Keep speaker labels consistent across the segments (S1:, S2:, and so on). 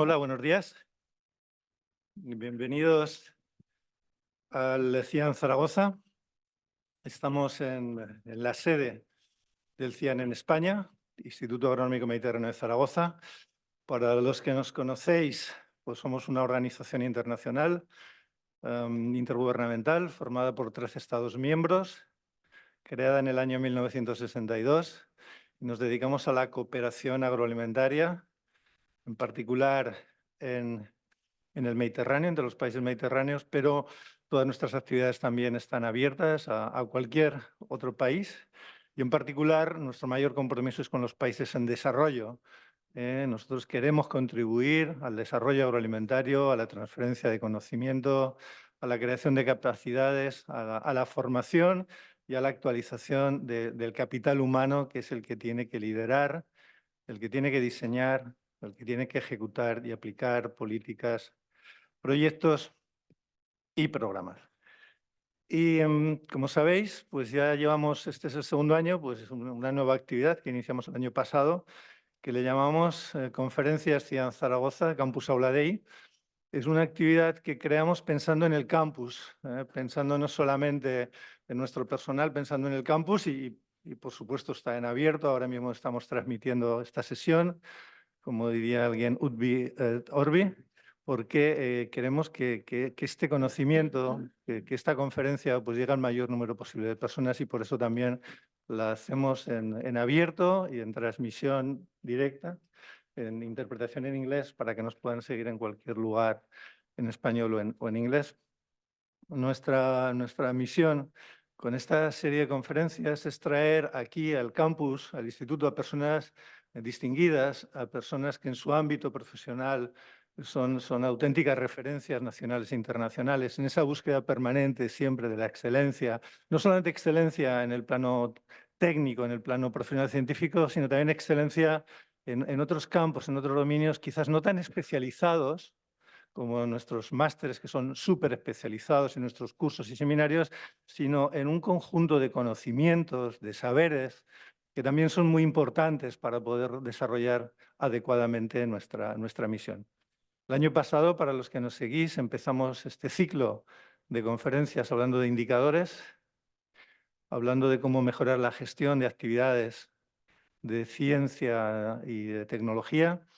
S1: Hola, buenos días. Bienvenidos al CIAN Zaragoza. Estamos en la sede del CIAN en España, Instituto Agronómico Mediterráneo de Zaragoza. Para los que nos conocéis, pues somos una organización internacional intergubernamental formada por 13 Estados miembros, creada en el año 1962. Nos dedicamos a la cooperación agroalimentaria, en particular en el Mediterráneo, entre los países mediterráneos, pero todas nuestras actividades también están abiertas a cualquier otro país. Y en particular, nuestro mayor compromiso es con los países en desarrollo. Nosotros queremos contribuir al desarrollo agroalimentario, a la transferencia de conocimiento, a la creación de capacidades, a la formación y a la actualización del capital humano, que es el que tiene que liderar, el que tiene que diseñar, el que tiene que ejecutar y aplicar políticas, proyectos y programas. Y como sabéis, pues ya llevamos, este es el segundo año, pues es una nueva actividad que iniciamos el año pasado, que le llamamos Conferencias CIAN Zaragoza, Campus Aula Dei. Es una actividad que creamos pensando en el campus, pensando no solamente en nuestro personal, pensando en el campus y por supuesto está en abierto. Ahora mismo estamos transmitiendo esta sesión, como diría alguien, Udbi Orbi, porque queremos que este conocimiento, que esta conferencia pues llegue al mayor número posible de personas y por eso también la hacemos en abierto y en transmisión directa, en interpretación en inglés, para que nos puedan seguir en cualquier lugar en español o en inglés. Nuestra misión con esta serie de conferencias es traer aquí al campus, al instituto, a personas distinguidas, a personas que en su ámbito profesional son auténticas referencias nacionales e internacionales, en esa búsqueda permanente siempre de la excelencia, no solamente excelencia en el plano técnico, en el plano profesional científico, sino también excelencia en otros campos, en otros dominios quizás no tan especializados, como nuestros másteres, que son súper especializados en nuestros cursos y seminarios, sino en un conjunto de conocimientos, de saberes, que también son muy importantes para poder desarrollar adecuadamente nuestra misión. El año pasado, para los que nos seguís, empezamos este ciclo de conferencias hablando de indicadores, hablando de cómo mejorar la gestión de actividades de ciencia y de tecnología.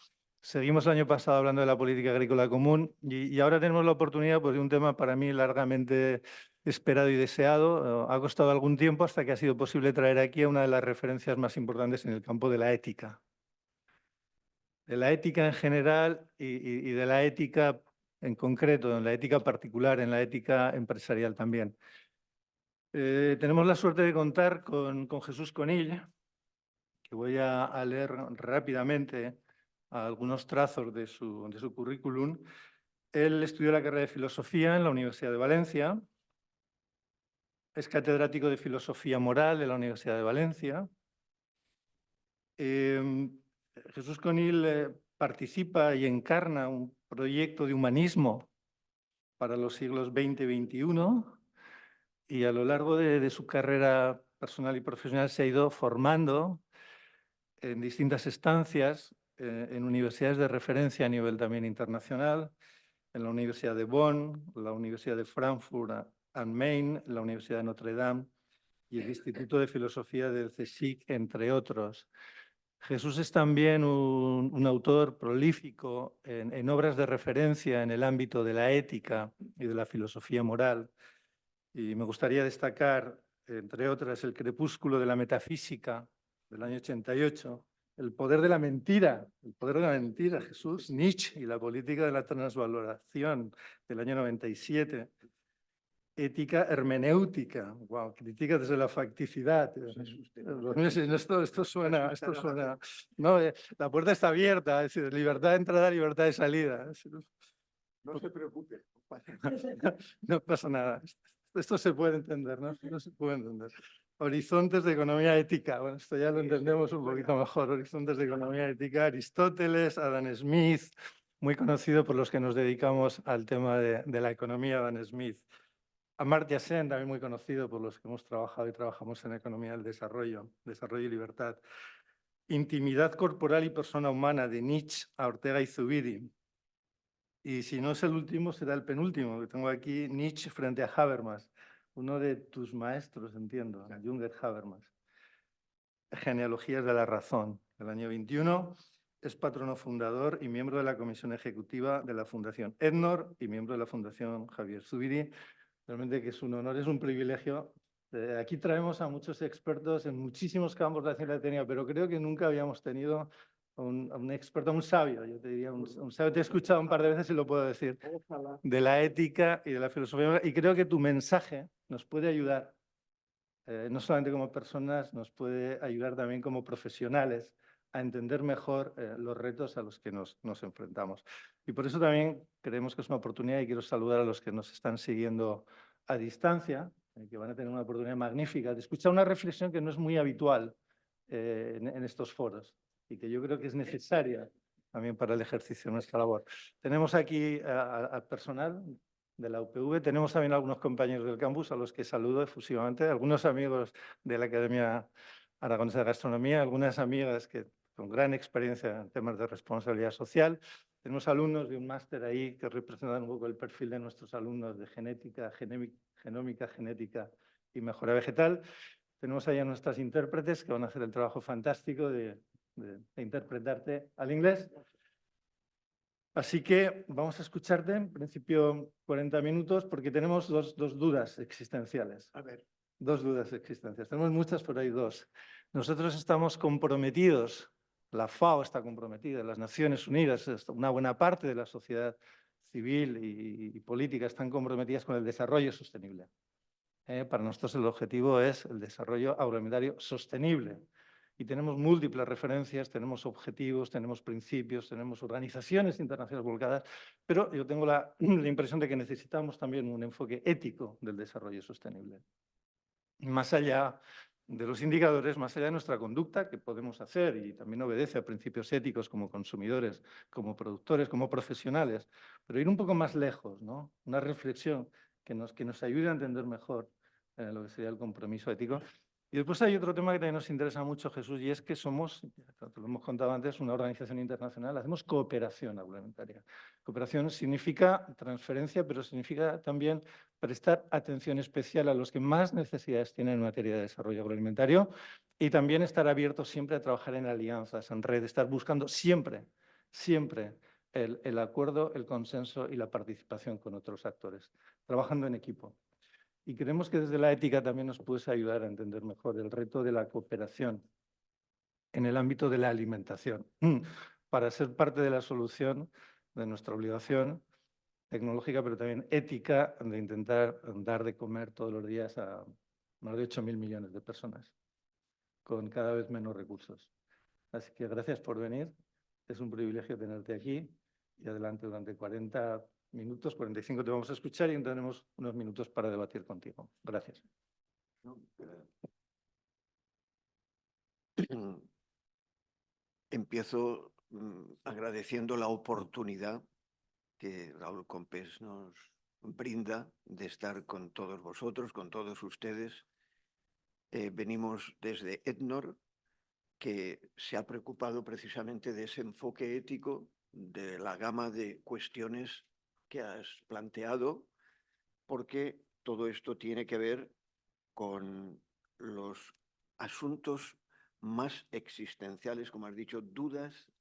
S1: Seguimos el año pasado hablando de la política agrícola común y ahora tenemos la oportunidad pues, de un tema para mí largamente esperado y deseado. Ha costado algún tiempo hasta que ha sido posible traer aquí a una de las referencias más importantes en el campo de la ética. De la ética en general y de la ética en concreto, en la ética particular, en la ética empresarial también. Tenemos la suerte de contar con Jesús Conill, que voy a leer rápidamente algunos trazos de su currículum. Él estudió la carrera de Filosofía en la Universidad de Valencia, es catedrático de Filosofía Moral de la Universidad de Valencia. Jesús Conill participa y encarna un proyecto de humanismo para los siglos XX y XXI y a lo largo de su carrera personal y profesional se ha ido formando en distintas estancias, en universidades de referencia a nivel también internacional, en la Universidad de Bonn, la Universidad de Frankfurt am Main, la Universidad de Notre Dame y el Instituto de Filosofía del CSIC, entre otros. Jesús es también un autor prolífico en obras de referencia en el ámbito de la ética y de la filosofía moral. Y me gustaría destacar, entre otras, El crepúsculo de la metafísica, del año 88, El poder de la mentira, Jesús, Nietzsche y la política de la transvaloración, del año 97, Ética hermenéutica, wow, crítica desde la facticidad. Esto suena. No, la puerta está abierta, es decir, libertad de entrada, libertad de salida.
S2: No se preocupe.
S1: No pasa nada. Esto se puede entender, ¿no? No se puede entender. Horizontes de economía ética. Bueno, esto ya lo entendemos un poquito mejor. Horizontes de economía ética. Aristóteles, Adam Smith, muy conocido por los que nos dedicamos al tema de la economía, Adam Smith. Amartya Sen, también muy conocido por los que hemos trabajado y trabajamos en economía del desarrollo y libertad. Intimidad corporal y persona humana, de Nietzsche a Ortega y Zubiri. Y si no es el último, será el penúltimo, que tengo aquí Nietzsche frente a Habermas, uno de tus maestros, entiendo, Jürgen Habermas. Genealogías de la razón, del año 21. Es patrono fundador y miembro de la comisión ejecutiva de la Fundación EDNOR y miembro de la Fundación Javier Zubiri. Realmente que es un honor, es un privilegio. Aquí traemos a muchos expertos en muchísimos campos de la ciencia técnica, pero creo que nunca habíamos tenido a un experto, a un sabio, yo te diría, un sabio. Te he escuchado un par de veces y lo puedo decir, de la ética y de la filosofía. Y creo que tu mensaje nos puede ayudar, no solamente como personas, nos puede ayudar también como profesionales a entender mejor los retos a los que nos enfrentamos. Y por eso también creemos que es una oportunidad, y quiero saludar a los que nos están siguiendo a distancia, que van a tener una oportunidad magnífica de escuchar una reflexión que no es muy habitual en estos foros y que yo creo que es necesaria también para el ejercicio de nuestra labor. Tenemos aquí al personal de la UPV, tenemos también algunos compañeros del campus a los que saludo efusivamente, algunos amigos de la Academia Aragonesa de Gastronomía, algunas amigas que con gran experiencia en temas de responsabilidad social. Tenemos alumnos de un máster ahí que representan un poco el perfil de nuestros alumnos de genética, genómica, genética y mejora vegetal. Tenemos ahí a nuestras intérpretes que van a hacer el trabajo fantástico de interpretarte al inglés. Así que vamos a escucharte, en principio 40 minutos, porque tenemos dos dudas existenciales.
S2: A ver.
S1: Dos dudas existenciales. Tenemos muchas, pero hay dos. Nosotros estamos comprometidos, la FAO está comprometida, las Naciones Unidas, una buena parte de la sociedad civil y política están comprometidas con el desarrollo sostenible. Para nosotros el objetivo es el desarrollo agroalimentario sostenible. Y tenemos múltiples referencias, tenemos objetivos, tenemos principios, tenemos organizaciones internacionales volcadas, pero yo tengo la impresión de que necesitamos también un enfoque ético del desarrollo sostenible. Más allá de los indicadores, más allá de nuestra conducta que podemos hacer y también obedece a principios éticos como consumidores, como productores, como profesionales, pero ir un poco más lejos, ¿no? Una reflexión que nos ayude a entender mejor lo que sería el compromiso ético. Y después hay otro tema que también nos interesa mucho, Jesús, y es que somos, te lo hemos contado antes, una organización internacional, hacemos cooperación agroalimentaria. Cooperación significa transferencia, pero significa también prestar atención especial a los que más necesidades tienen en materia de desarrollo agroalimentario y también estar abiertos siempre a trabajar en alianzas, en red, estar buscando siempre el acuerdo, el consenso y la participación con otros actores, trabajando en equipo. Y creemos que desde la ética también nos puedes ayudar a entender mejor el reto de la cooperación en el ámbito de la alimentación, para ser parte de la solución de nuestra obligación tecnológica, pero también ética, de intentar dar de comer todos los días a más de 8.000 millones de personas, con cada vez menos recursos. Así que gracias por venir, es un privilegio tenerte aquí y adelante durante 40 minutos, 45 te vamos a escuchar y tenemos unos minutos para debatir contigo. Gracias.
S2: Empiezo agradeciendo la oportunidad que Raúl Compés nos brinda de estar con todos vosotros, con todos ustedes. Venimos desde EDNOR, que se ha preocupado precisamente de ese enfoque ético, de la gama de cuestiones que has planteado, porque todo esto tiene que ver con los asuntos más existenciales, como has dicho, dudas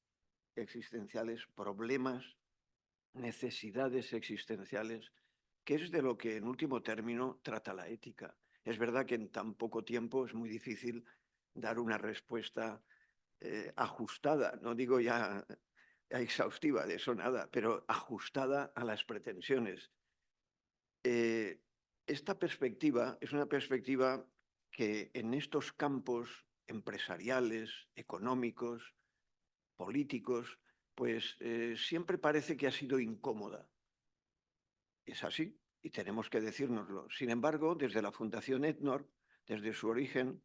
S2: existenciales, problemas, necesidades existenciales, que es de lo que en último término trata la ética. Es verdad que en tan poco tiempo es muy difícil dar una respuesta ajustada, no digo ya exhaustiva, de eso nada, pero ajustada a las pretensiones. Esta perspectiva es una perspectiva que en estos campos empresariales, económicos, políticos, pues siempre parece que ha sido incómoda. Es así y tenemos que decírnoslo. Sin embargo, desde la Fundación EDNOR, desde su origen,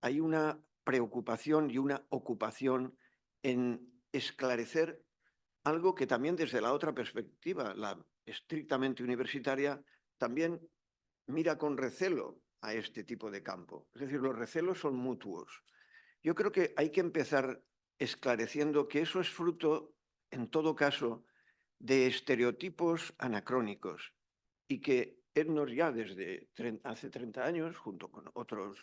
S2: hay una preocupación y una ocupación en esclarecer algo que también desde la otra perspectiva, la estrictamente universitaria, también mira con recelo a este tipo de campo. Es decir, los recelos son mutuos. Yo creo que hay que empezar esclareciendo que eso es fruto, en todo caso, de estereotipos anacrónicos y que Ednor ya desde hace 30 años, junto con otras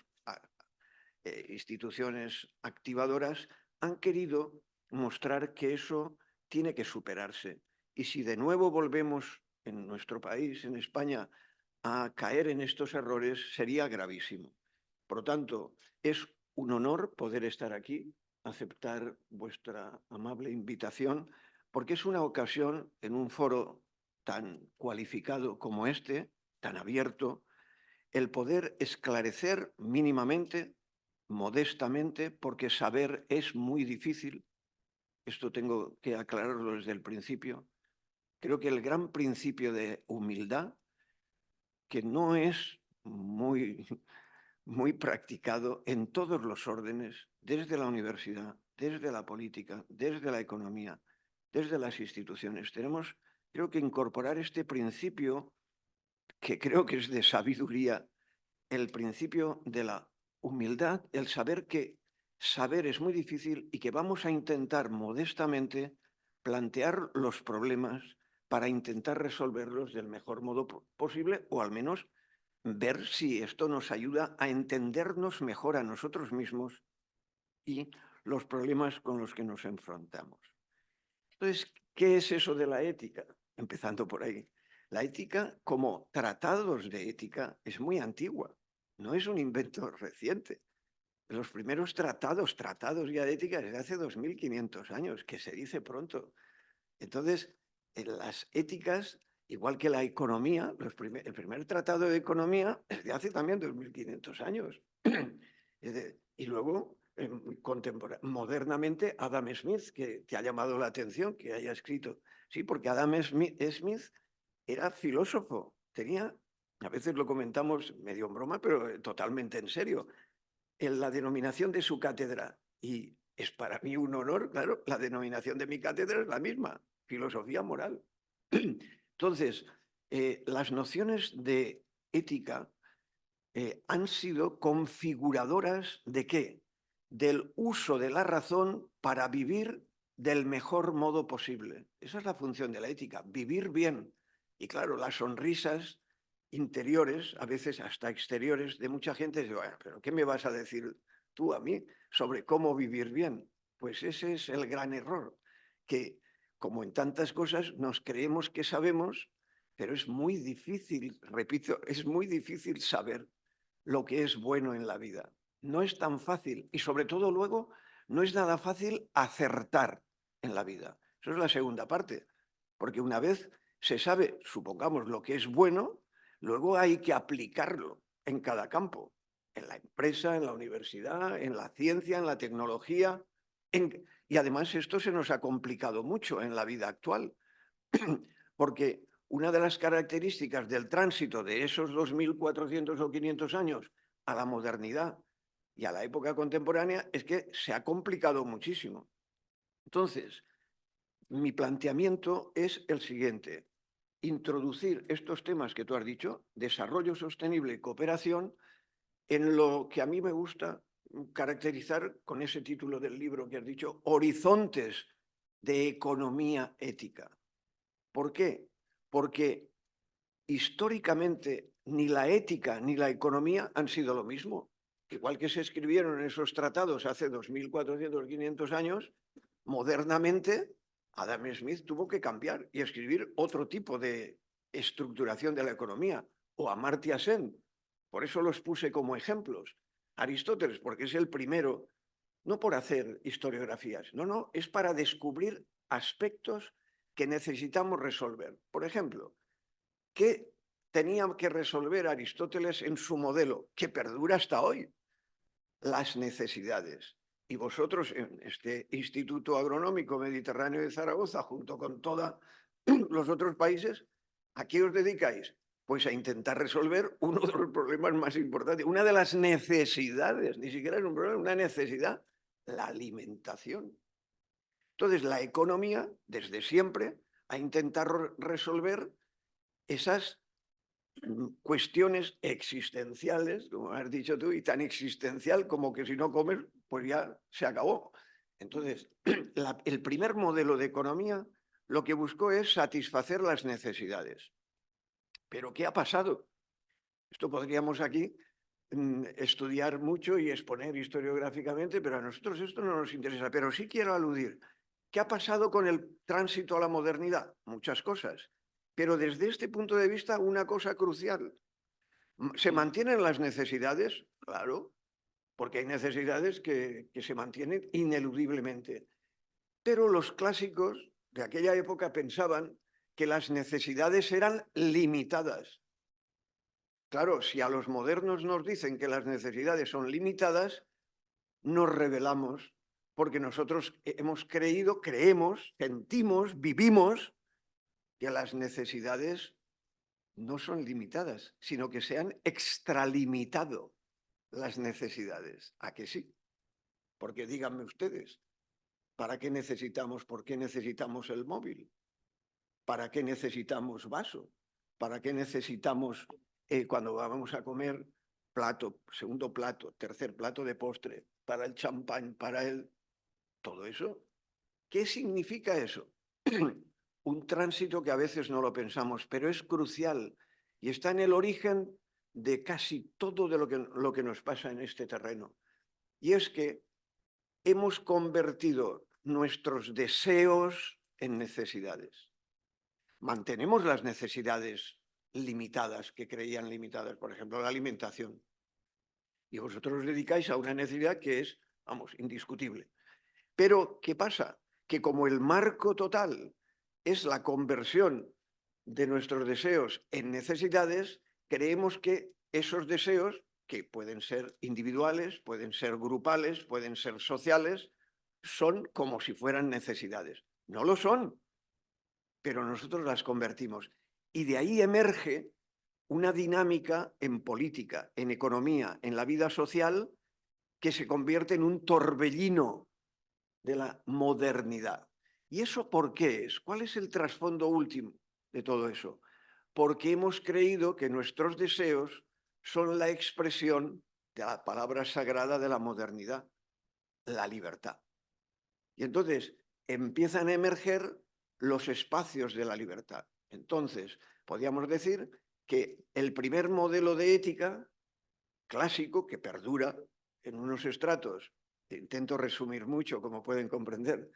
S2: instituciones activadoras, han querido mostrar que eso tiene que superarse. Y si de nuevo volvemos en nuestro país, en España, a caer en estos errores, sería gravísimo. Por lo tanto, es un honor poder estar aquí, aceptar vuestra amable invitación, porque es una ocasión en un foro tan cualificado como este, tan abierto, el poder esclarecer mínimamente, modestamente, porque saber es muy difícil. Esto tengo que aclararlo desde el principio. Creo que el gran principio de humildad, que no es muy, muy practicado en todos los órdenes, desde la universidad, desde la política, desde la economía, desde las instituciones. Tenemos, creo que incorporar este principio, que creo que es de sabiduría, el principio de la humildad, el saber que saber es muy difícil y que vamos a intentar modestamente plantear los problemas para intentar resolverlos del mejor modo posible, o al menos ver si esto nos ayuda a entendernos mejor a nosotros mismos y los problemas con los que nos enfrentamos. Entonces, ¿qué es eso de la ética? Empezando por ahí. La ética, como tratados de ética, es muy antigua, no es un invento reciente. Los primeros tratados ya de ética desde hace 2500 años, que se dice pronto. Entonces, en las éticas, igual que la economía, el primer tratado de economía es de hace también 2500 años. Y luego, modernamente, Adam Smith, que te ha llamado la atención, que haya escrito. Sí, porque Adam Smith era filósofo, tenía, a veces lo comentamos medio en broma, pero totalmente en serio, en la denominación de su cátedra. Y es para mí un honor, claro, la denominación de mi cátedra es la misma, filosofía moral. Entonces, las nociones de ética han sido configuradoras ¿de qué? Del uso de la razón para vivir del mejor modo posible. Esa es la función de la ética, vivir bien. Y claro, las sonrisas interiores, a veces hasta exteriores, de mucha gente dice, bueno, pero ¿qué me vas a decir tú a mí sobre cómo vivir bien? Pues ese es el gran error, que como en tantas cosas nos creemos que sabemos, pero es muy difícil, repito, es muy difícil saber lo que es bueno en la vida. No es tan fácil y sobre todo luego no es nada fácil acertar en la vida. Eso es la segunda parte, porque una vez se sabe, supongamos, lo que es bueno, luego hay que aplicarlo en cada campo, en la empresa, en la universidad, en la ciencia, en la tecnología. Y además esto se nos ha complicado mucho en la vida actual, porque una de las características del tránsito de esos 2400 o 500 años a la modernidad y a la época contemporánea es que se ha complicado muchísimo. Entonces, mi planteamiento es el siguiente: introducir estos temas que tú has dicho, desarrollo sostenible y cooperación, en lo que a mí me gusta caracterizar con ese título del libro que has dicho, Horizontes de Economía Ética. ¿Por qué? Porque históricamente ni la ética ni la economía han sido lo mismo. Igual que se escribieron esos tratados hace 2400, 500 años, modernamente Adam Smith tuvo que cambiar y escribir otro tipo de estructuración de la economía, o Amartya Sen. Por eso los puse como ejemplos. Aristóteles, porque es el primero, no por hacer historiografías, no, es para descubrir aspectos que necesitamos resolver. Por ejemplo, ¿qué tenía que resolver Aristóteles en su modelo, que perdura hasta hoy? Las necesidades. Y vosotros en este Instituto Agronómico Mediterráneo de Zaragoza, junto con todos los otros países, ¿a qué os dedicáis? Pues a intentar resolver uno de los problemas más importantes, una de las necesidades, ni siquiera es un problema, una necesidad, la alimentación. Entonces, la economía, desde siempre, ha intentado resolver esas cuestiones existenciales, como has dicho tú, y tan existencial como que si no comes, pues ya se acabó. Entonces, el primer modelo de economía lo que buscó es satisfacer las necesidades. ¿Pero qué ha pasado? Esto podríamos aquí estudiar mucho y exponer historiográficamente, pero a nosotros esto no nos interesa. Pero sí quiero aludir. ¿Qué ha pasado con el tránsito a la modernidad? Muchas cosas. Pero desde este punto de vista, una cosa crucial. ¿Se mantienen las necesidades? Claro, porque hay necesidades que se mantienen ineludiblemente. Pero los clásicos de aquella época pensaban que las necesidades eran limitadas. Claro, si a los modernos nos dicen que las necesidades son limitadas, nos rebelamos porque nosotros hemos creído, creemos, sentimos, vivimos que las necesidades no son limitadas, sino que se han extralimitado las necesidades. ¿A que sí? Porque díganme ustedes, ¿para qué necesitamos, por qué necesitamos el móvil? ¿Para qué necesitamos vaso? ¿Para qué necesitamos, cuando vamos a comer, plato, segundo plato, tercer plato de postre, para el champán, para el... todo eso? ¿Qué significa eso? Un tránsito que a veces no lo pensamos, pero es crucial y está en el origen de casi todo de lo que nos pasa en este terreno. Y es que hemos convertido nuestros deseos en necesidades. Mantenemos las necesidades limitadas, que creían limitadas, por ejemplo, la alimentación. Y vosotros os dedicáis a una necesidad que es, vamos, indiscutible. Pero, ¿qué pasa? Que como el marco total es la conversión de nuestros deseos en necesidades, creemos que esos deseos, que pueden ser individuales, pueden ser grupales, pueden ser sociales, son como si fueran necesidades. No lo son, pero nosotros las convertimos. Y de ahí emerge una dinámica en política, en economía, en la vida social, que se convierte en un torbellino de la modernidad. ¿Y eso por qué es? ¿Cuál es el trasfondo último de todo eso? Porque hemos creído que nuestros deseos son la expresión de la palabra sagrada de la modernidad, la libertad. Y entonces empiezan a emerger los espacios de la libertad. Entonces, podríamos decir que el primer modelo de ética clásico, que perdura en unos estratos, intento resumir mucho, como pueden comprender,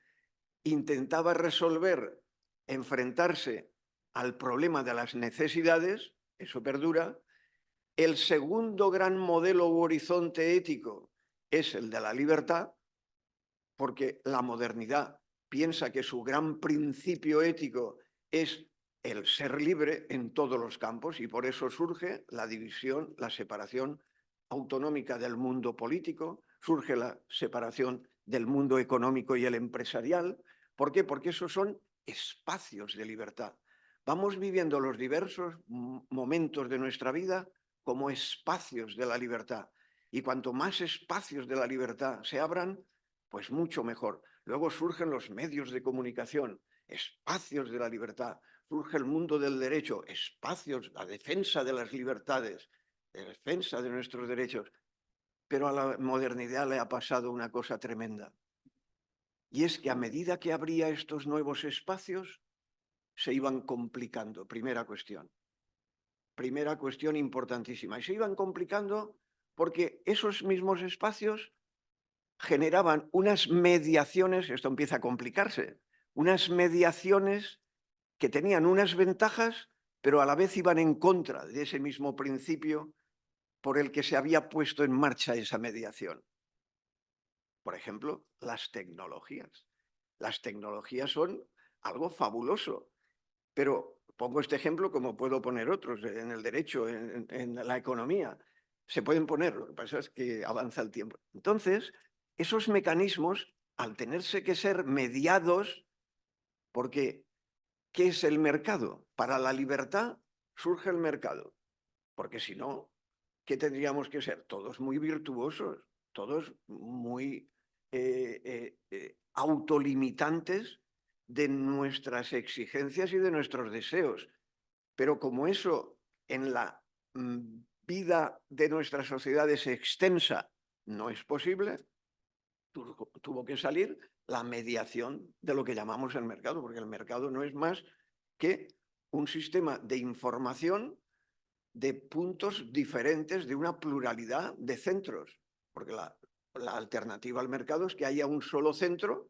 S2: intentaba resolver, enfrentarse al problema de las necesidades, eso perdura. El segundo gran modelo u horizonte ético es el de la libertad, porque la modernidad piensa que su gran principio ético es el ser libre en todos los campos y por eso surge la división, la separación autonómica del mundo político, surge la separación del mundo económico y el empresarial. ¿Por qué? Porque esos son espacios de libertad. Vamos viviendo los diversos momentos de nuestra vida como espacios de la libertad. Y cuanto más espacios de la libertad se abran, pues mucho mejor. Luego surgen los medios de comunicación, espacios de la libertad. Surge el mundo del derecho, espacios, la defensa de las libertades, la defensa de nuestros derechos. Pero a la modernidad le ha pasado una cosa tremenda. Y es que a medida que abría estos nuevos espacios, se iban complicando. Primera cuestión importantísima. Y se iban complicando porque esos mismos espacios generaban unas mediaciones, esto empieza a complicarse, unas mediaciones que tenían unas ventajas, pero a la vez iban en contra de ese mismo principio por el que se había puesto en marcha esa mediación. Por ejemplo, las tecnologías. Las tecnologías son algo fabuloso, pero pongo este ejemplo como puedo poner otros, en el derecho, en la economía. Se pueden poner, lo que pasa es que avanza el tiempo. Entonces, esos mecanismos, al tenerse que ser mediados, porque ¿qué es el mercado? Para la libertad surge el mercado, porque si no, ¿qué tendríamos que ser? Todos muy virtuosos, todos muy autolimitantes de nuestras exigencias y de nuestros deseos. Pero como eso en la vida de nuestras sociedades extensa no es posible, tuvo que salir la mediación de lo que llamamos el mercado, porque el mercado no es más que un sistema de información de puntos diferentes de una pluralidad de centros, porque la alternativa al mercado es que haya un solo centro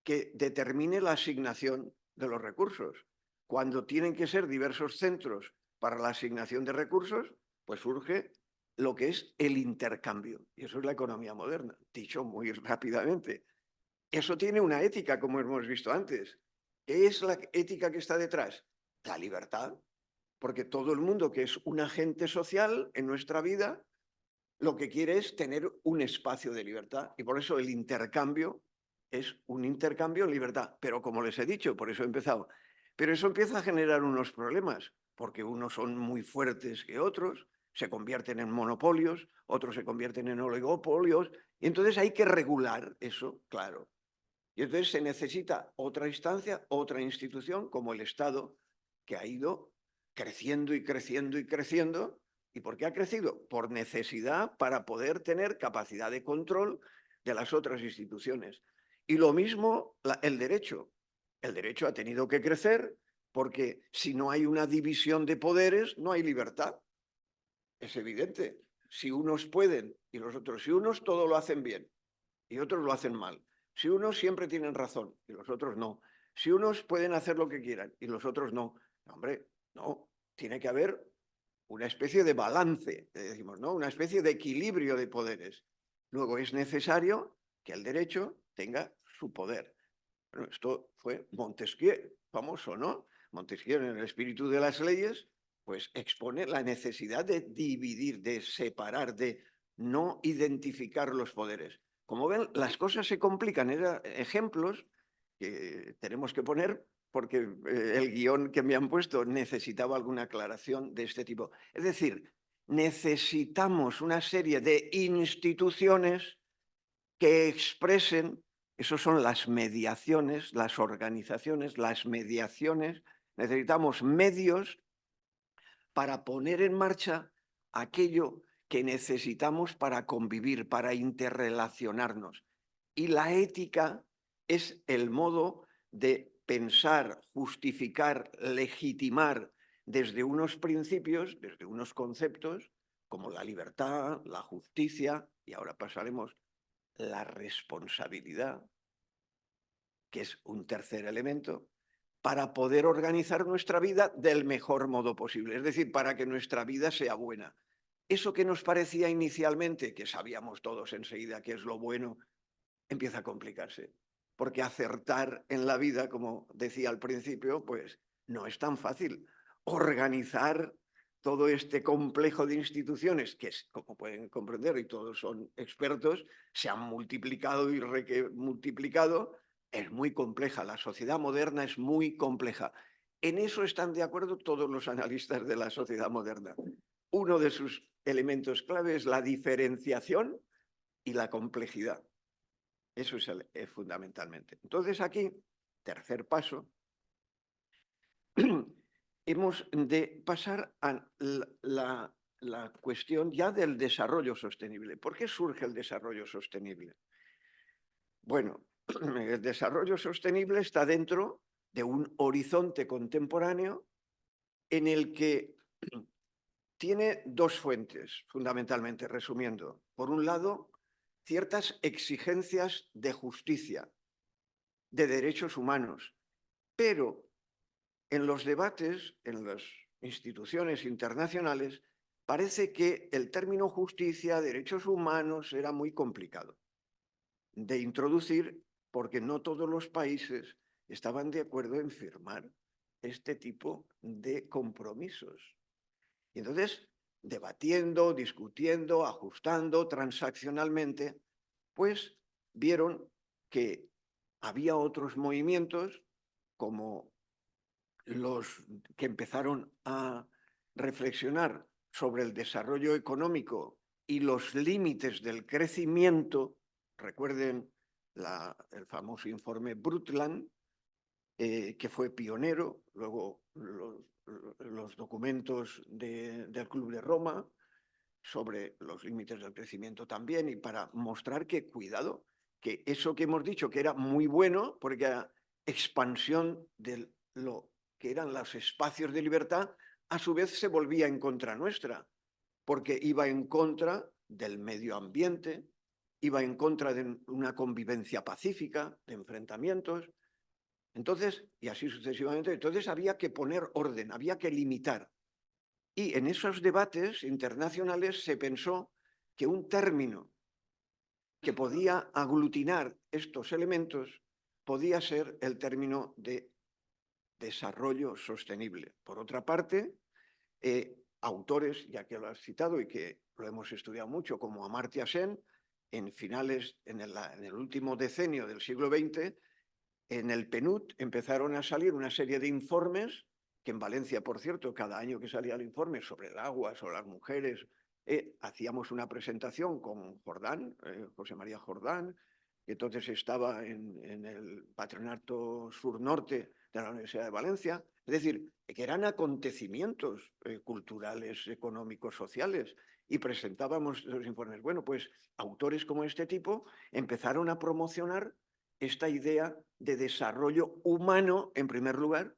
S2: que determine la asignación de los recursos. Cuando tienen que ser diversos centros para la asignación de recursos, pues surge lo que es el intercambio. Y eso es la economía moderna, dicho muy rápidamente. Eso tiene una ética, como hemos visto antes. ¿Qué es la ética que está detrás? La libertad. Porque todo el mundo que es un agente social en nuestra vida, lo que quiere es tener un espacio de libertad. Y por eso el intercambio es un intercambio en libertad. Pero como les he dicho, por eso he empezado. Pero eso empieza a generar unos problemas, porque unos son muy fuertes que otros, se convierten en monopolios, otros se convierten en oligopolios, y entonces hay que regular eso, claro. Y entonces se necesita otra instancia, otra institución, como el Estado, que ha ido creciendo y creciendo y creciendo. ¿Y por qué ha crecido? Por necesidad para poder tener capacidad de control de las otras instituciones. Y lo mismo el derecho. El derecho ha tenido que crecer porque si no hay una división de poderes, no hay libertad. Es evidente. Si unos pueden y los otros, si unos todo lo hacen bien y otros lo hacen mal. Si unos siempre tienen razón y los otros no. Si unos pueden hacer lo que quieran y los otros no. Hombre, no. Tiene que haber una especie de balance, decimos, ¿no? Una especie de equilibrio de poderes. Luego es necesario que el derecho tenga su poder. Bueno, esto fue Montesquieu, famoso, ¿no? Montesquieu, en el espíritu de las leyes, pues expone la necesidad de dividir, de separar, de no identificar los poderes. Como ven, las cosas se complican. Eran ejemplos que tenemos que poner porque el guión que me han puesto necesitaba alguna aclaración de este tipo. Es decir, necesitamos una serie de instituciones que expresen, eso son las mediaciones, las organizaciones, las mediaciones. Necesitamos medios para poner en marcha aquello que necesitamos para convivir, para interrelacionarnos. Y la ética es el modo de pensar, justificar, legitimar desde unos principios, desde unos conceptos, como la libertad, la justicia, y ahora pasaremos la responsabilidad, que es un tercer elemento, para poder organizar nuestra vida del mejor modo posible, es decir, para que nuestra vida sea buena. Eso que nos parecía inicialmente, que sabíamos todos enseguida que es lo bueno, empieza a complicarse. Porque acertar en la vida, como decía al principio, pues no es tan fácil. Organizar todo este complejo de instituciones, que es, como pueden comprender, y todos son expertos, se han multiplicado y multiplicado, es muy compleja. La sociedad moderna es muy compleja. En eso están de acuerdo todos los analistas de la sociedad moderna. Uno de sus elementos clave es la diferenciación y la complejidad. Eso es fundamentalmente. Entonces aquí, tercer paso, hemos de pasar a la cuestión ya del desarrollo sostenible. ¿Por qué surge el desarrollo sostenible? Bueno, el desarrollo sostenible está dentro de un horizonte contemporáneo en el que tiene dos fuentes, fundamentalmente, resumiendo. Por un lado, ciertas exigencias de justicia, de derechos humanos, pero en los debates, en las instituciones internacionales, parece que el término justicia, derechos humanos, era muy complicado de introducir porque no todos los países estaban de acuerdo en firmar este tipo de compromisos. Y entonces, debatiendo, discutiendo, ajustando transaccionalmente, pues vieron que había otros movimientos como los que empezaron a reflexionar sobre el desarrollo económico y los límites del crecimiento. Recuerden el famoso informe Brundtland, que fue pionero, luego los documentos del Club de Roma sobre los límites del crecimiento también, y para mostrar que, cuidado, que eso que hemos dicho que era muy bueno, porque era expansión de lo que eran los espacios de libertad, a su vez se volvía en contra nuestra, porque iba en contra del medio ambiente, iba en contra de una convivencia pacífica, de enfrentamientos. Entonces, y así sucesivamente, entonces había que poner orden, había que limitar. Y en esos debates internacionales se pensó que un término que podía aglutinar estos elementos podía ser el término de desarrollo sostenible. Por otra parte, autores, ya que lo has citado y que lo hemos estudiado mucho, como Amartya Sen, en el último decenio del siglo XX, en el PNUD empezaron a salir una serie de informes, que en Valencia, por cierto, cada año que salía el informe sobre el agua, sobre las mujeres, hacíamos una presentación con Jordán, José María Jordán, que entonces estaba en el Patronato Sur-Norte de la Universidad de Valencia. Es decir, que eran acontecimientos culturales, económicos, sociales, y presentábamos los informes. Bueno, pues autores como este tipo empezaron a promocionar esta idea de desarrollo humano en primer lugar,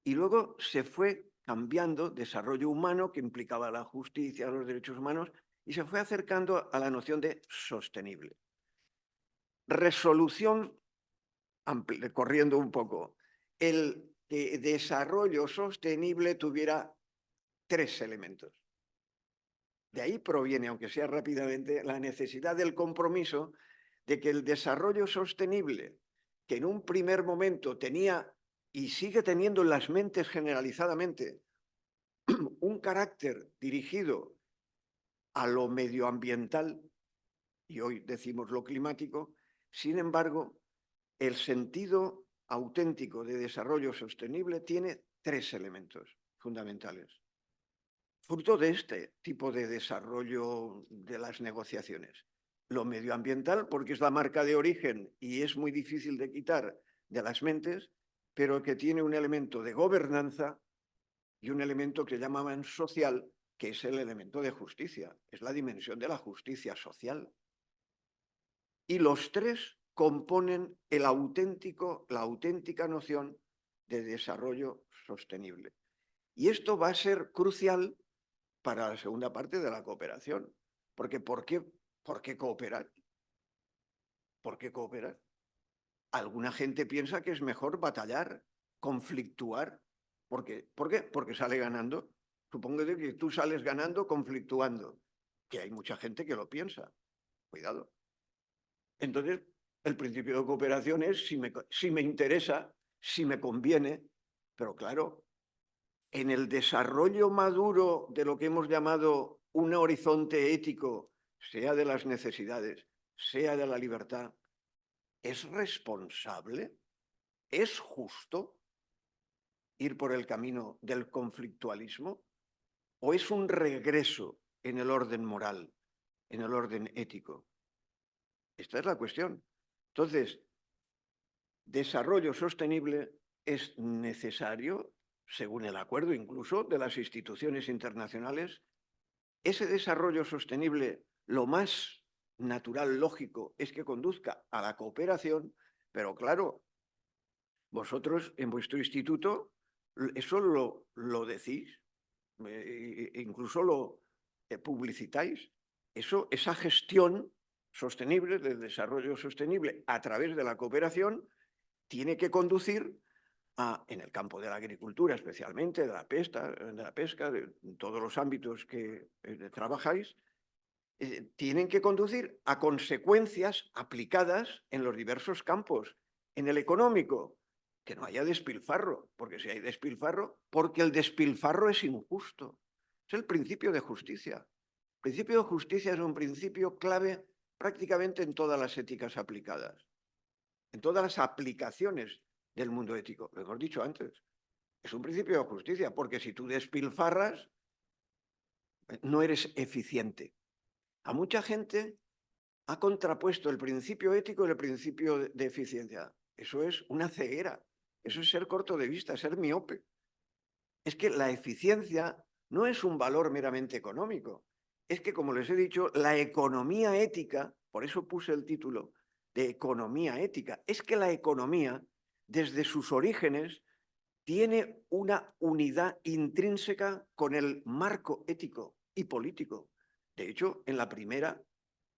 S2: y luego se fue cambiando desarrollo humano, que implicaba la justicia, los derechos humanos, y se fue acercando a la noción de sostenible. Resolución, corriendo un poco, el desarrollo sostenible tuviera 3 elementos. De ahí proviene, aunque sea rápidamente, la necesidad del compromiso de que el desarrollo sostenible, que en un primer momento tenía y sigue teniendo en las mentes generalizadamente un carácter dirigido a lo medioambiental, y hoy decimos lo climático, sin embargo, el sentido auténtico de desarrollo sostenible tiene 3 elementos fundamentales. Fruto de este tipo de desarrollo de las negociaciones. Lo medioambiental, porque es la marca de origen y es muy difícil de quitar de las mentes, pero que tiene un elemento de gobernanza y un elemento que llamaban social, que es el elemento de justicia, es la dimensión de la justicia social. Y los 3 componen la auténtica noción de desarrollo sostenible. Y esto va a ser crucial para la segunda parte de la cooperación. Porque ¿por qué cooperar? ¿Por qué cooperar? Alguna gente piensa que es mejor batallar, conflictuar. ¿Por qué? Porque sale ganando. Supongo que tú sales ganando conflictuando, que hay mucha gente que lo piensa. Cuidado. Entonces, el principio de cooperación es si me interesa, si me conviene, pero claro, en el desarrollo maduro de lo que hemos llamado un horizonte ético, sea de las necesidades, sea de la libertad, ¿es responsable? ¿Es justo ir por el camino del conflictualismo? ¿O es un regreso en el orden moral, en el orden ético? Esta es la cuestión. Entonces, desarrollo sostenible es necesario, según el acuerdo incluso de las instituciones internacionales. Ese desarrollo sostenible, lo más natural, lógico, es que conduzca a la cooperación, pero claro, vosotros en vuestro instituto eso lo decís, incluso lo publicitáis. Esa gestión sostenible, del desarrollo sostenible a través de la cooperación, tiene que conducir en el campo de la agricultura especialmente, de la pesca, de todos los ámbitos que trabajáis, tienen que conducir a consecuencias aplicadas en los diversos campos. En el económico, que no haya despilfarro, porque si hay despilfarro, porque el despilfarro es injusto. Es el principio de justicia. El principio de justicia es un principio clave prácticamente en todas las éticas aplicadas, en todas las aplicaciones del mundo ético. Lo hemos dicho antes. Es un principio de justicia, porque si tú despilfarras, no eres eficiente. A mucha gente ha contrapuesto el principio ético y el principio de eficiencia. Eso es una ceguera. Eso es ser corto de vista, ser miope. Es que la eficiencia no es un valor meramente económico. Es que, como les he dicho, la economía ética, por eso puse el título, de economía ética. Es que la economía, desde sus orígenes, tiene una unidad intrínseca con el marco ético y político. De hecho, en la primera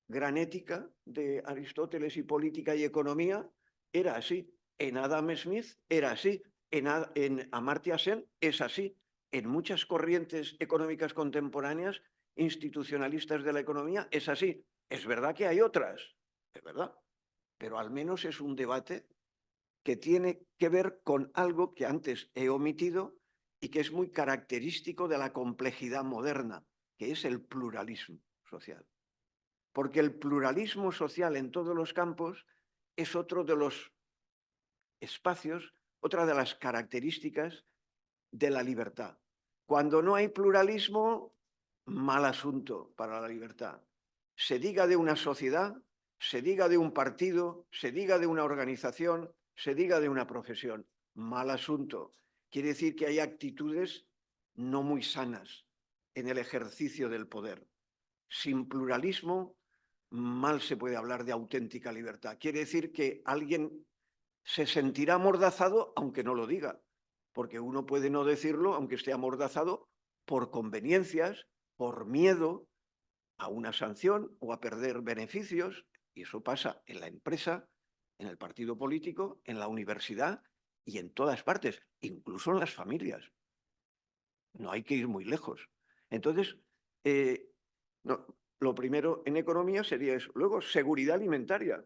S2: gran ética de Aristóteles y política y economía era así. En Adam Smith era así. En Amartya Sen es así. En muchas corrientes económicas contemporáneas, institucionalistas de la economía, es así. Es verdad que hay otras, es verdad, pero al menos es un debate que tiene que ver con algo que antes he omitido y que es muy característico de la complejidad moderna, que es el pluralismo social. Porque el pluralismo social en todos los campos es otro de los espacios, otra de las características de la libertad. Cuando no hay pluralismo, mal asunto para la libertad. Se diga de una sociedad, se diga de un partido, se diga de una organización, se diga de una profesión. Mal asunto. Quiere decir que hay actitudes no muy sanas en el ejercicio del poder. Sin pluralismo, mal se puede hablar de auténtica libertad. Quiere decir que alguien se sentirá amordazado aunque no lo diga, porque uno puede no decirlo aunque esté amordazado por conveniencias, por miedo a una sanción o a perder beneficios, y eso pasa en la empresa, en el partido político, en la universidad y en todas partes, incluso en las familias. No hay que ir muy lejos. Entonces, lo primero en economía sería eso. Luego, seguridad alimentaria.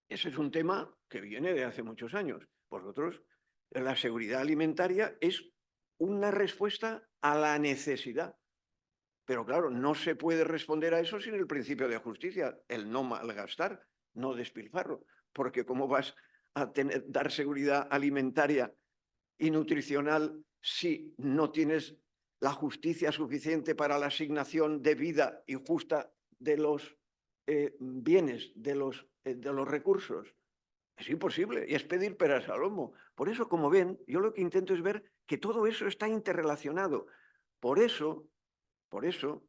S2: Ese es un tema que viene de hace muchos años. Vosotros, la seguridad alimentaria es una respuesta a la necesidad. Pero claro, no se puede responder a eso sin el principio de justicia, el no malgastar, no despilfarro. Porque ¿cómo vas a dar seguridad alimentaria y nutricional si no tienes la justicia suficiente para la asignación debida y justa de los bienes, de los recursos? Es imposible y es pedir peras al olmo. Por eso, como ven, yo lo que intento es ver que todo eso está interrelacionado. Por eso,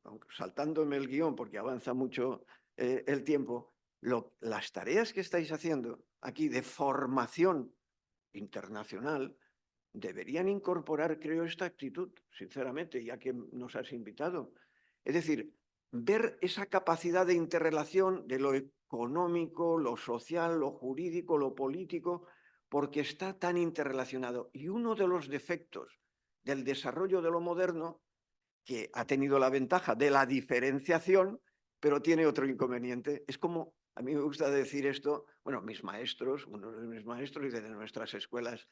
S2: aunque saltándome el guión porque avanza mucho el tiempo, las tareas que estáis haciendo aquí de formación internacional deberían incorporar, creo, esta actitud, sinceramente, ya que nos has invitado. Es decir, ver esa capacidad de interrelación de lo económico, lo social, lo jurídico, lo político, porque está tan interrelacionado. Y uno de los defectos del desarrollo de lo moderno, que ha tenido la ventaja de la diferenciación, pero tiene otro inconveniente. Es como, a mí me gusta decir esto, bueno, mis maestros, uno de mis maestros y de nuestras escuelas,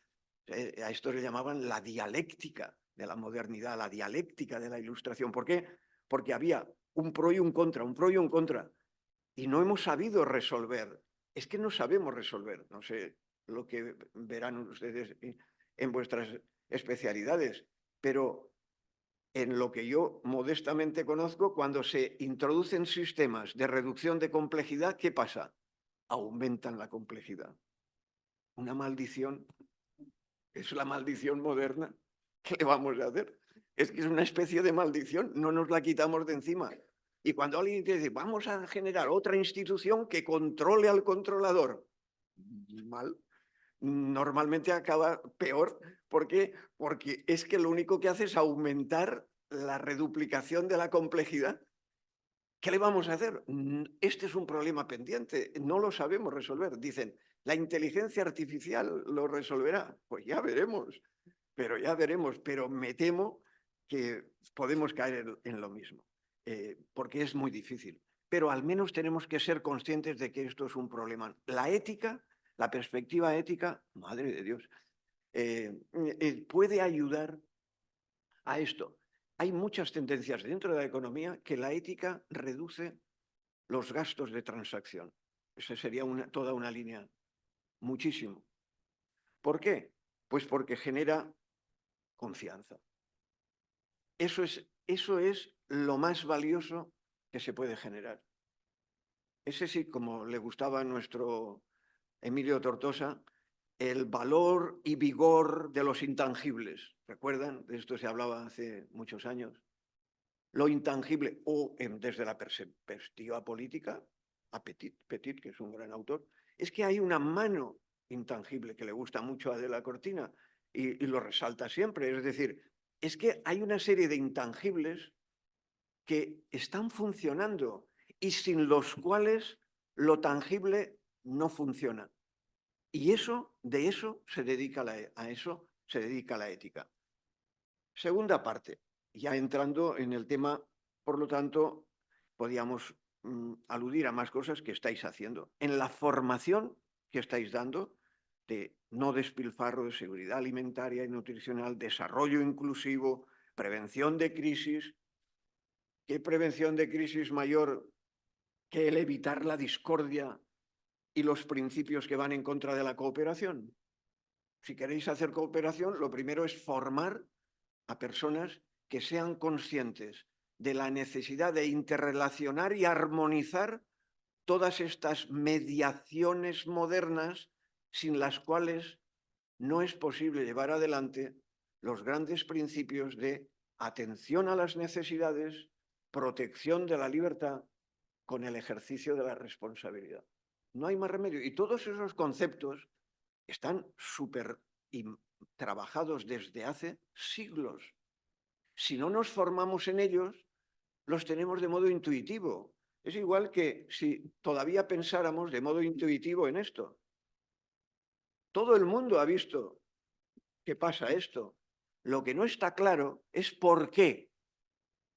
S2: a esto le llamaban la dialéctica de la modernidad, la dialéctica de la Ilustración. ¿Por qué? Porque había un pro y un contra, un pro y un contra. Y no hemos sabido resolver. Es que no sabemos resolver. No sé lo que verán ustedes en vuestras especialidades, pero en lo que yo modestamente conozco, cuando se introducen sistemas de reducción de complejidad, ¿qué pasa? Aumentan la complejidad. Una maldición. Es la maldición moderna. ¿Qué le vamos a hacer? Es que es una especie de maldición, no nos la quitamos de encima. Y cuando alguien te dice, vamos a generar otra institución que controle al controlador, mal, normalmente acaba peor. ¿Por qué? Porque es que lo único que hace es aumentar la reduplicación de la complejidad. ¿Qué le vamos a hacer? Este es un problema pendiente, no lo sabemos resolver. Dicen, ¿la inteligencia artificial lo resolverá? Pues ya veremos, pero me temo que podemos caer en lo mismo, porque es muy difícil. Pero al menos tenemos que ser conscientes de que esto es un problema. La ética, la perspectiva ética, madre de Dios, puede ayudar a esto. Hay muchas tendencias dentro de la economía que la ética reduce los gastos de transacción. Esa sería toda una línea. Muchísimo. ¿Por qué? Pues porque genera confianza. Eso es lo más valioso que se puede generar. Ese sí, como le gustaba a nuestro Emilio Tortosa, el valor y vigor de los intangibles. ¿Recuerdan? De esto se hablaba hace muchos años. Lo intangible, o desde la perspectiva política, a Petit, que es un gran autor, es que hay una mano intangible que le gusta mucho a De la Cortina y lo resalta siempre. Es decir, es que hay una serie de intangibles que están funcionando y sin los cuales lo tangible no funciona. Y de eso se dedica a eso se dedica la ética. Segunda parte, ya entrando en el tema, por lo tanto, podíamos aludir a más cosas que estáis haciendo. En la formación que estáis dando de no despilfarro, de seguridad alimentaria y nutricional, desarrollo inclusivo, prevención de crisis. ¿Qué prevención de crisis mayor que el evitar la discordia y los principios que van en contra de la cooperación? Si queréis hacer cooperación, lo primero es formar a personas que sean conscientes de la necesidad de interrelacionar y armonizar todas estas mediaciones modernas sin las cuales no es posible llevar adelante los grandes principios de atención a las necesidades, protección de la libertad con el ejercicio de la responsabilidad. No hay más remedio. Y todos esos conceptos están súper trabajados desde hace siglos. Si no nos formamos en ellos, los tenemos de modo intuitivo. Es igual que si todavía pensáramos de modo intuitivo en esto. Todo el mundo ha visto que pasa esto. Lo que no está claro es por qué.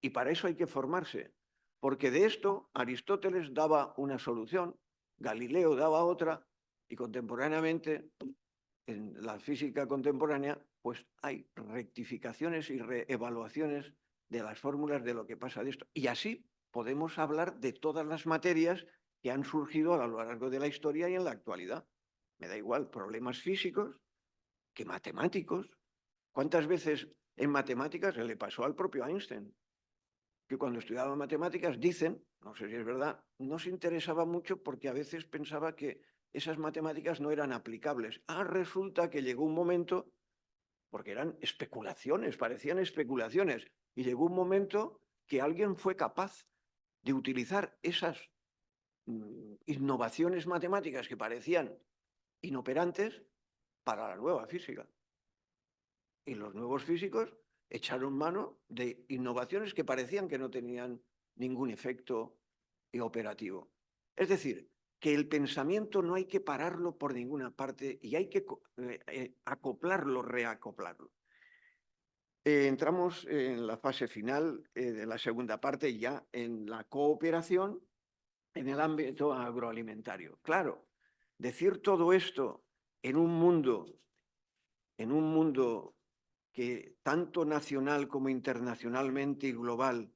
S2: Y para eso hay que formarse. Porque de esto Aristóteles daba una solución, Galileo daba otra, y contemporáneamente, en la física contemporánea, pues hay rectificaciones y reevaluaciones de las fórmulas de lo que pasa de esto. Y así podemos hablar de todas las materias que han surgido a lo largo de la historia y en la actualidad. Me da igual problemas físicos que matemáticos. ¿Cuántas veces en matemáticas le pasó al propio Einstein? Que cuando estudiaba matemáticas, dicen, no sé si es verdad, no se interesaba mucho porque a veces pensaba que esas matemáticas no eran aplicables. Resulta que llegó un momento, porque eran especulaciones, parecían especulaciones, y llegó un momento que alguien fue capaz de utilizar esas innovaciones matemáticas que parecían inoperantes para la nueva física. Y los nuevos físicos echaron mano de innovaciones que parecían que no tenían ningún efecto operativo. Es decir, que el pensamiento no hay que pararlo por ninguna parte y hay que acoplarlo, reacoplarlo. Entramos en la fase final de la segunda parte, ya en la cooperación en el ámbito agroalimentario. Claro, decir todo esto en un mundo que tanto nacional como internacionalmente y global,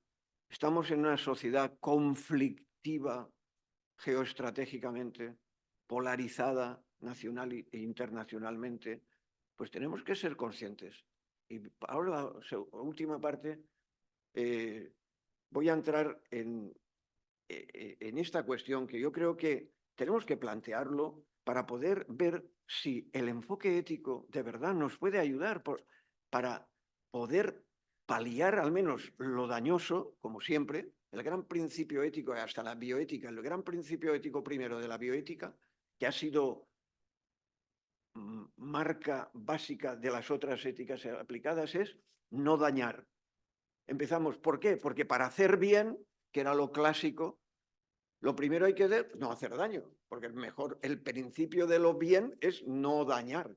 S2: estamos en una sociedad conflictiva geoestratégicamente, polarizada nacional e internacionalmente, pues tenemos que ser conscientes. Y ahora la última parte, voy a entrar en esta cuestión que yo creo que tenemos que plantearlo para poder ver si el enfoque ético de verdad nos puede ayudar para poder paliar al menos lo dañoso, como siempre, el gran principio ético, hasta la bioética, el gran principio ético primero de la bioética, que ha sido marca básica de las otras éticas aplicadas, es no dañar. Empezamos, ¿por qué? Porque para hacer bien, que era lo clásico, lo primero hay que hacer, no hacer daño, porque el principio de lo bien es no dañar,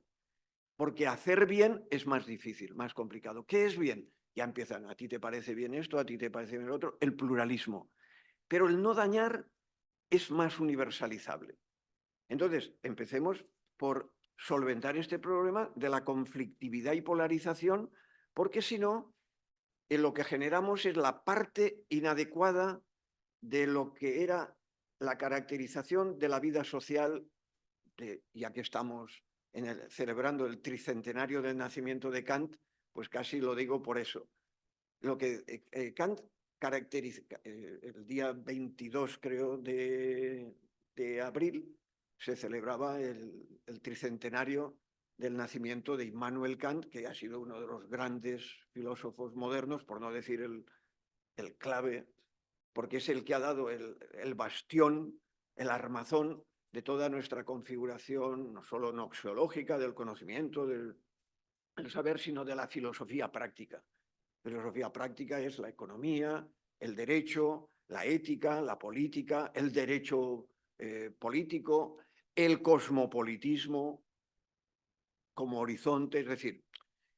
S2: porque hacer bien es más difícil, más complicado. ¿Qué es bien? Ya empiezan, a ti te parece bien esto, a ti te parece bien el otro, el pluralismo. Pero el no dañar es más universalizable. Entonces, empecemos por solventar este problema de la conflictividad y polarización, porque si no, lo que generamos es la parte inadecuada de lo que era la caracterización de la vida social, ya que estamos celebrando el tricentenario del nacimiento de Kant, pues casi lo digo por eso. Lo que Kant caracteriza, el día 22, creo, de abril, se celebraba el tricentenario del nacimiento de Immanuel Kant, que ha sido uno de los grandes filósofos modernos, por no decir el clave, porque es el que ha dado el bastión el armazón de toda nuestra configuración, no solo noxiológica del conocimiento, del saber, sino de la filosofía práctica. La filosofía práctica es la economía, el derecho, la ética, la política, el derecho político, el cosmopolitismo como horizonte, es decir.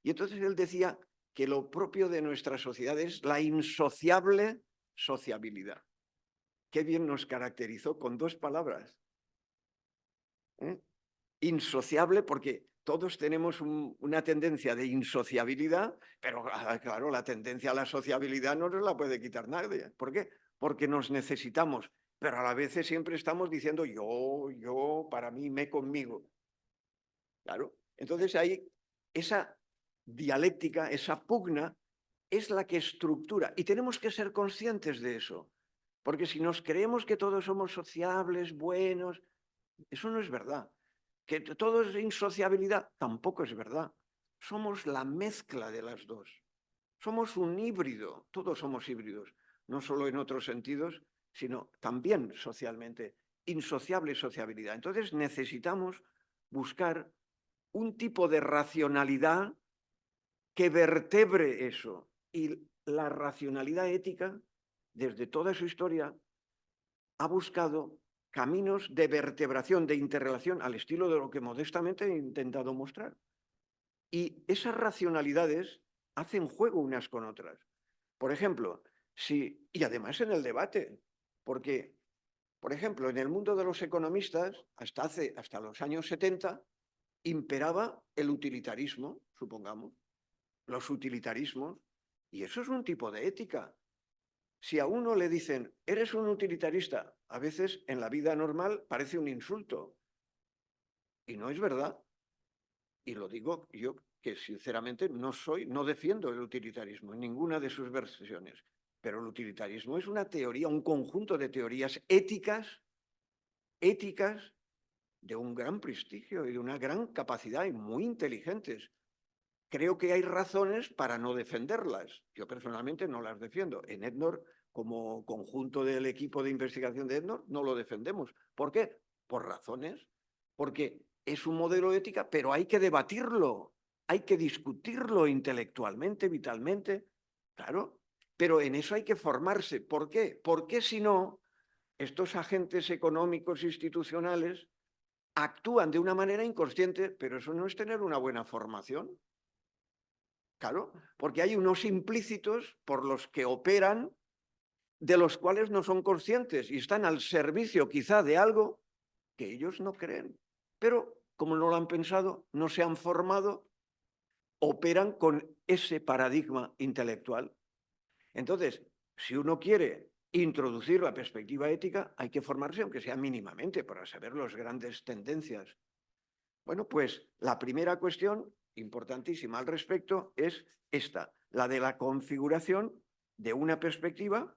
S2: Y entonces él decía que lo propio de nuestra sociedad es la insociable sociabilidad. Qué bien nos caracterizó con dos palabras. Insociable, porque todos tenemos una tendencia de insociabilidad, pero claro, la tendencia a la sociabilidad no nos la puede quitar nadie. ¿Por qué? Porque nos necesitamos, pero a la vez siempre estamos diciendo yo, para mí, me conmigo. Claro, entonces ahí esa dialéctica, esa pugna, es la que estructura, y tenemos que ser conscientes de eso, porque si nos creemos que todos somos sociables, buenos, eso no es verdad. Que todo es insociabilidad, tampoco es verdad. Somos la mezcla de las dos. Somos un híbrido, todos somos híbridos, no solo en otros sentidos, sino también socialmente. Insociable sociabilidad. Entonces necesitamos buscar un tipo de racionalidad que vertebre eso. Y la racionalidad ética, desde toda su historia, ha buscado caminos de vertebración, de interrelación, al estilo de lo que modestamente he intentado mostrar. Y esas racionalidades hacen juego unas con otras. Por ejemplo, y además en el debate, porque, por ejemplo, en el mundo de los economistas, hasta los años 70, imperaba el utilitarismo, supongamos, los utilitarismos, y eso es un tipo de ética. Si a uno le dicen, eres un utilitarista, a veces en la vida normal parece un insulto. Y no es verdad. Y lo digo yo, que sinceramente no defiendo el utilitarismo en ninguna de sus versiones. Pero el utilitarismo es una teoría, un conjunto de teorías éticas de un gran prestigio y de una gran capacidad y muy inteligentes. Creo que hay razones para no defenderlas. Yo personalmente no las defiendo. En EDNOR, como conjunto del equipo de investigación de EDNOR, no lo defendemos. ¿Por qué? Por razones. Porque es un modelo de ética, pero hay que debatirlo, hay que discutirlo intelectualmente, vitalmente. Claro, pero en eso hay que formarse. ¿Por qué? Porque si no, estos agentes económicos institucionales actúan de una manera inconsciente, pero eso no es tener una buena formación. Claro, porque hay unos implícitos por los que operan, de los cuales no son conscientes y están al servicio quizá de algo que ellos no creen. Pero como no lo han pensado, no se han formado, operan con ese paradigma intelectual. Entonces, si uno quiere introducir la perspectiva ética, hay que formarse, aunque sea mínimamente, para saber las grandes tendencias. Bueno, pues la primera cuestión importantísima al respecto es esta, la de la configuración de una perspectiva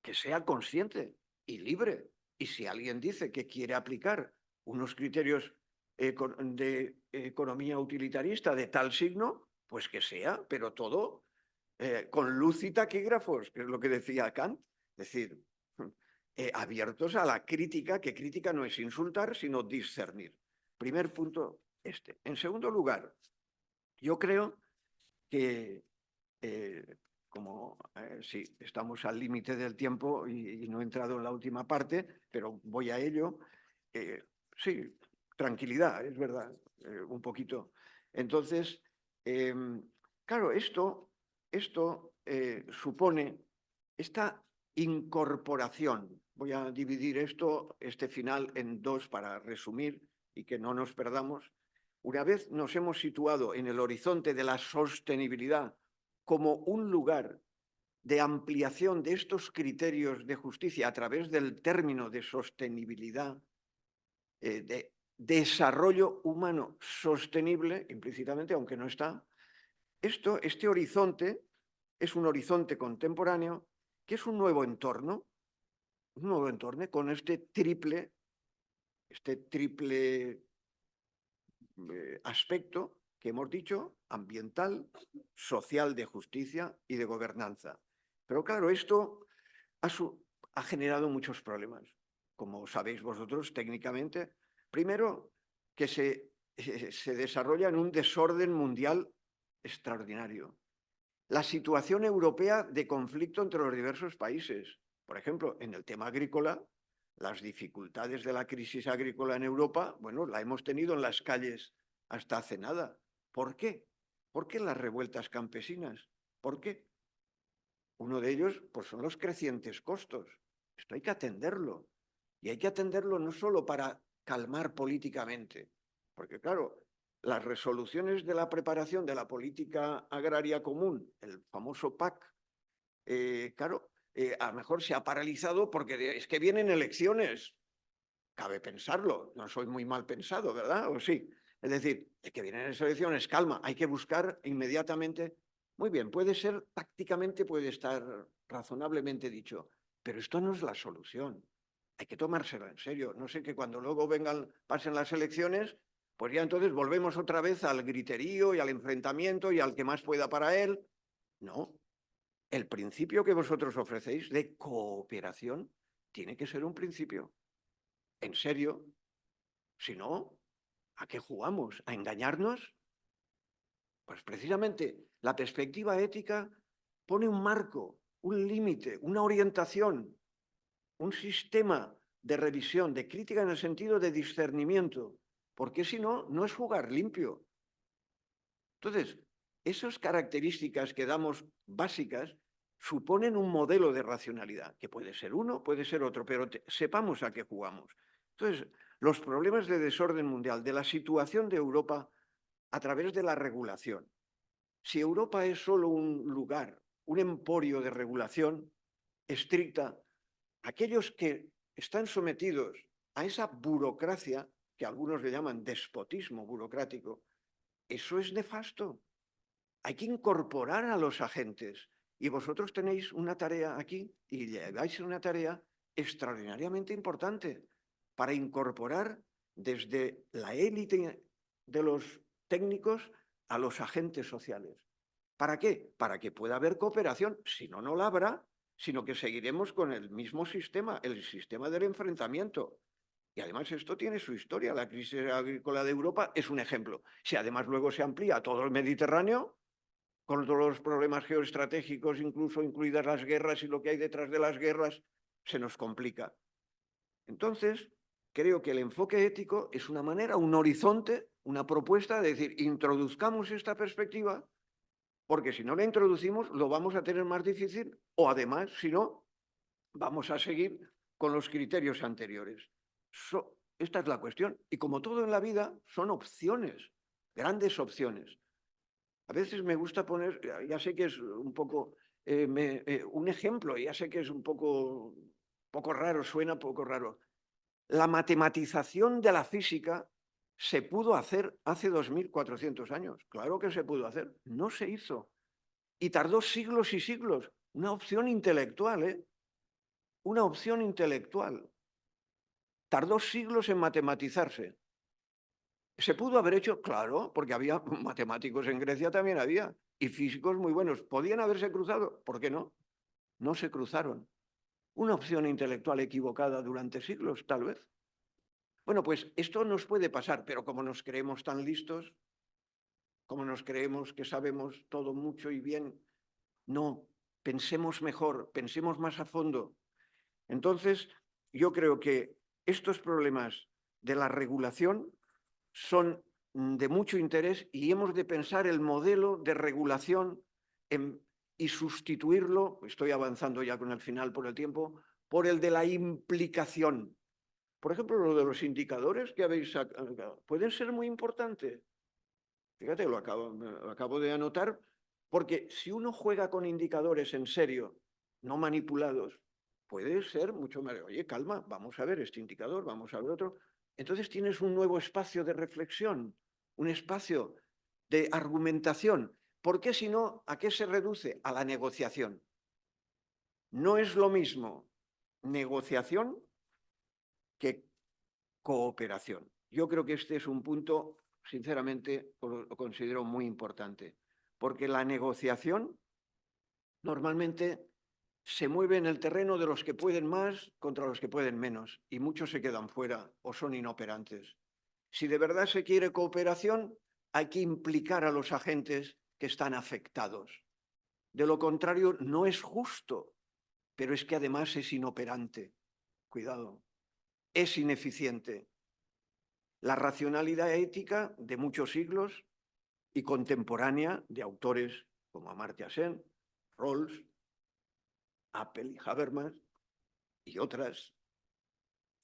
S2: que sea consciente y libre. Y si alguien dice que quiere aplicar unos criterios de economía utilitarista de tal signo, pues que sea, pero todo con luz y taquígrafos, que es lo que decía Kant. Es decir, abiertos a la crítica, que crítica no es insultar, sino discernir. Primer punto este. En segundo lugar, yo creo que, sí, estamos al límite del tiempo y no he entrado en la última parte, pero voy a ello. Sí, tranquilidad, es verdad, un poquito. Entonces, claro, esto supone esta incorporación. Voy a dividir este final en dos para resumir y que no nos perdamos. Una vez nos hemos situado en el horizonte de la sostenibilidad como un lugar de ampliación de estos criterios de justicia a través del término de sostenibilidad, de desarrollo humano sostenible, implícitamente, aunque no está, este horizonte es un horizonte contemporáneo que es un nuevo entorno con este triple aspecto que hemos dicho, ambiental, social, de justicia y de gobernanza. Pero claro, esto ha generado muchos problemas. como sabéis vosotros técnicamente, primero que se desarrolla en un desorden mundial extraordinario. La situación europea de conflicto entre los diversos países. Por ejemplo, en el tema agrícola, las dificultades de la crisis agrícola en Europa, bueno, la hemos tenido en las calles hasta hace nada. ¿Por qué? ¿Por qué las revueltas campesinas? ¿Por qué? Uno de ellos, pues, son los crecientes costos. Esto hay que atenderlo. Y hay que atenderlo no solo para calmar políticamente, porque claro, las resoluciones de la preparación de la política agraria común, el famoso PAC, claro, a lo mejor se ha paralizado porque es que vienen elecciones. Cabe pensarlo, no soy muy mal pensado, ¿verdad? ¿O sí? Es decir, es que vienen elecciones, calma, hay que buscar inmediatamente. Muy bien, puede ser, tácticamente puede estar razonablemente dicho, pero esto no es la solución. Hay que tomárselo en serio. No sé que cuando luego pasen las elecciones, pues ya entonces volvemos otra vez al griterío y al enfrentamiento y al que más pueda para él. No, el principio que vosotros ofrecéis de cooperación tiene que ser un principio. ¿En serio? Si no, ¿a qué jugamos? ¿A engañarnos? Pues precisamente la perspectiva ética pone un marco, un límite, una orientación, un sistema de revisión, de crítica en el sentido de discernimiento, porque si no, no es jugar limpio. Entonces, esas características que damos básicas suponen un modelo de racionalidad, que puede ser uno, puede ser otro, pero sepamos a qué jugamos. Entonces, los problemas de desorden mundial, de la situación de Europa a través de la regulación. Si Europa es solo un lugar, un emporio de regulación estricta, aquellos que están sometidos a esa burocracia, que algunos le llaman despotismo burocrático, eso es nefasto. Hay que incorporar a los agentes. Y vosotros tenéis una tarea aquí y lleváis una tarea extraordinariamente importante para incorporar desde la élite de los técnicos a los agentes sociales. ¿Para qué? Para que pueda haber cooperación. Si no, no la habrá, sino que seguiremos con el mismo sistema, el sistema del enfrentamiento. Y además esto tiene su historia. La crisis agrícola de Europa es un ejemplo. Si además luego se amplía a todo el Mediterráneo, con todos los problemas geoestratégicos, incluso incluidas las guerras y lo que hay detrás de las guerras, se nos complica. Entonces, creo que el enfoque ético es una manera, un horizonte, una propuesta de decir, introduzcamos esta perspectiva, porque si no la introducimos lo vamos a tener más difícil o además, si no, vamos a seguir con los criterios anteriores. Esta es la cuestión. Y como todo en la vida, son opciones, grandes opciones. A veces me gusta poner, ya sé que es un poco un ejemplo, ya sé que es un poco raro, suena poco raro. La matematización de la física se pudo hacer hace 2400 años. Claro que se pudo hacer. No se hizo. Y tardó siglos y siglos. Una opción intelectual, ¿eh? Una opción intelectual. Tardó siglos en matematizarse. ¿Se pudo haber hecho? Claro, porque había matemáticos en Grecia, también había, y físicos muy buenos. ¿Podían haberse cruzado? ¿Por qué no? No se cruzaron. Una opción intelectual equivocada durante siglos, tal vez. Bueno, pues esto nos puede pasar, pero como nos creemos tan listos, como nos creemos que sabemos todo mucho y bien, no, pensemos mejor, pensemos más a fondo. Entonces, yo creo que estos problemas de la regulación son de mucho interés y hemos de pensar el modelo de regulación y sustituirlo, estoy avanzando ya con el final por el tiempo, por el de la implicación. Por ejemplo, lo de los indicadores que habéis sacado, pueden ser muy importantes. Fíjate, lo acabo de anotar, porque si uno juega con indicadores en serio, no manipulados, puede ser mucho más. Oye, calma, vamos a ver este indicador, vamos a ver otro. Entonces tienes un nuevo espacio de reflexión, un espacio de argumentación. ¿Por qué si no, a qué se reduce? A la negociación. No es lo mismo negociación que cooperación. Yo creo que este es un punto, sinceramente, lo considero muy importante, porque la negociación normalmente se mueve en el terreno de los que pueden más contra los que pueden menos, y muchos se quedan fuera o son inoperantes. Si de verdad se quiere cooperación, hay que implicar a los agentes que están afectados. De lo contrario, no es justo, pero es que además es inoperante. Cuidado, es ineficiente. La racionalidad ética de muchos siglos y contemporánea de autores como Amartya Sen, Rawls, Apple y Habermas y otras,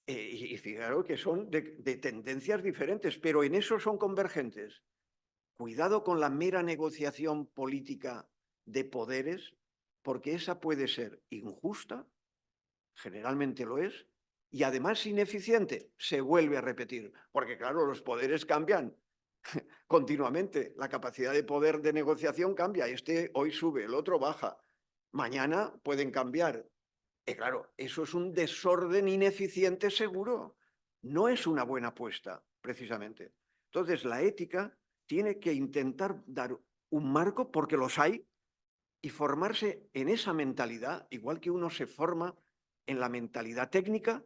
S2: y fijaros que son de tendencias diferentes, pero en eso son convergentes. Cuidado con la mera negociación política de poderes, porque esa puede ser injusta, generalmente lo es, y además ineficiente, se vuelve a repetir, porque claro, los poderes cambian continuamente, la capacidad de poder de negociación cambia, este hoy sube, el otro baja, mañana pueden cambiar. Y claro, eso es un desorden ineficiente seguro, no es una buena apuesta, precisamente. Entonces, la ética tiene que intentar dar un marco, porque los hay, y formarse en esa mentalidad, igual que uno se forma en la mentalidad técnica,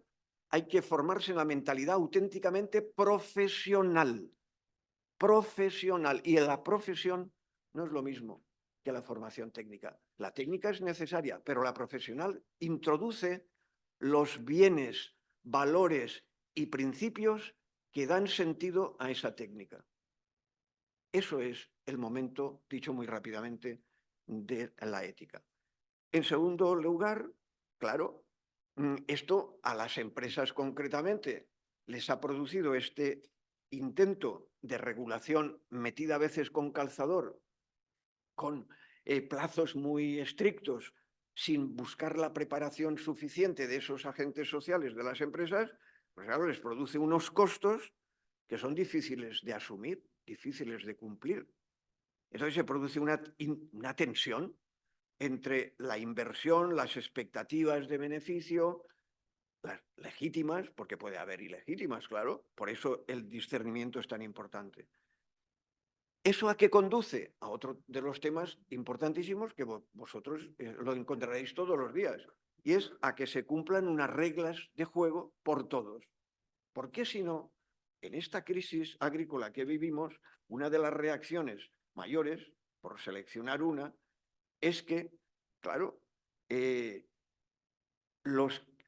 S2: hay que formarse en la mentalidad auténticamente profesional. Profesional. Y en la profesión no es lo mismo que la formación técnica. La técnica es necesaria, pero la profesional introduce los bienes, valores y principios que dan sentido a esa técnica. Eso es el momento, dicho muy rápidamente, de la ética. En segundo lugar, claro, esto a las empresas concretamente les ha producido este intento de regulación metida a veces con calzador, con plazos muy estrictos, sin buscar la preparación suficiente de esos agentes sociales de las empresas, pues claro, les produce unos costos que son difíciles de asumir, difíciles de cumplir. Entonces se produce una tensión entre la inversión, las expectativas de beneficio, las legítimas, porque puede haber ilegítimas, claro, por eso el discernimiento es tan importante. ¿Eso a qué conduce? A otro de los temas importantísimos que vosotros lo encontraréis todos los días, y es a que se cumplan unas reglas de juego por todos. Porque si no, en esta crisis agrícola que vivimos, una de las reacciones mayores, por seleccionar una, es que, claro,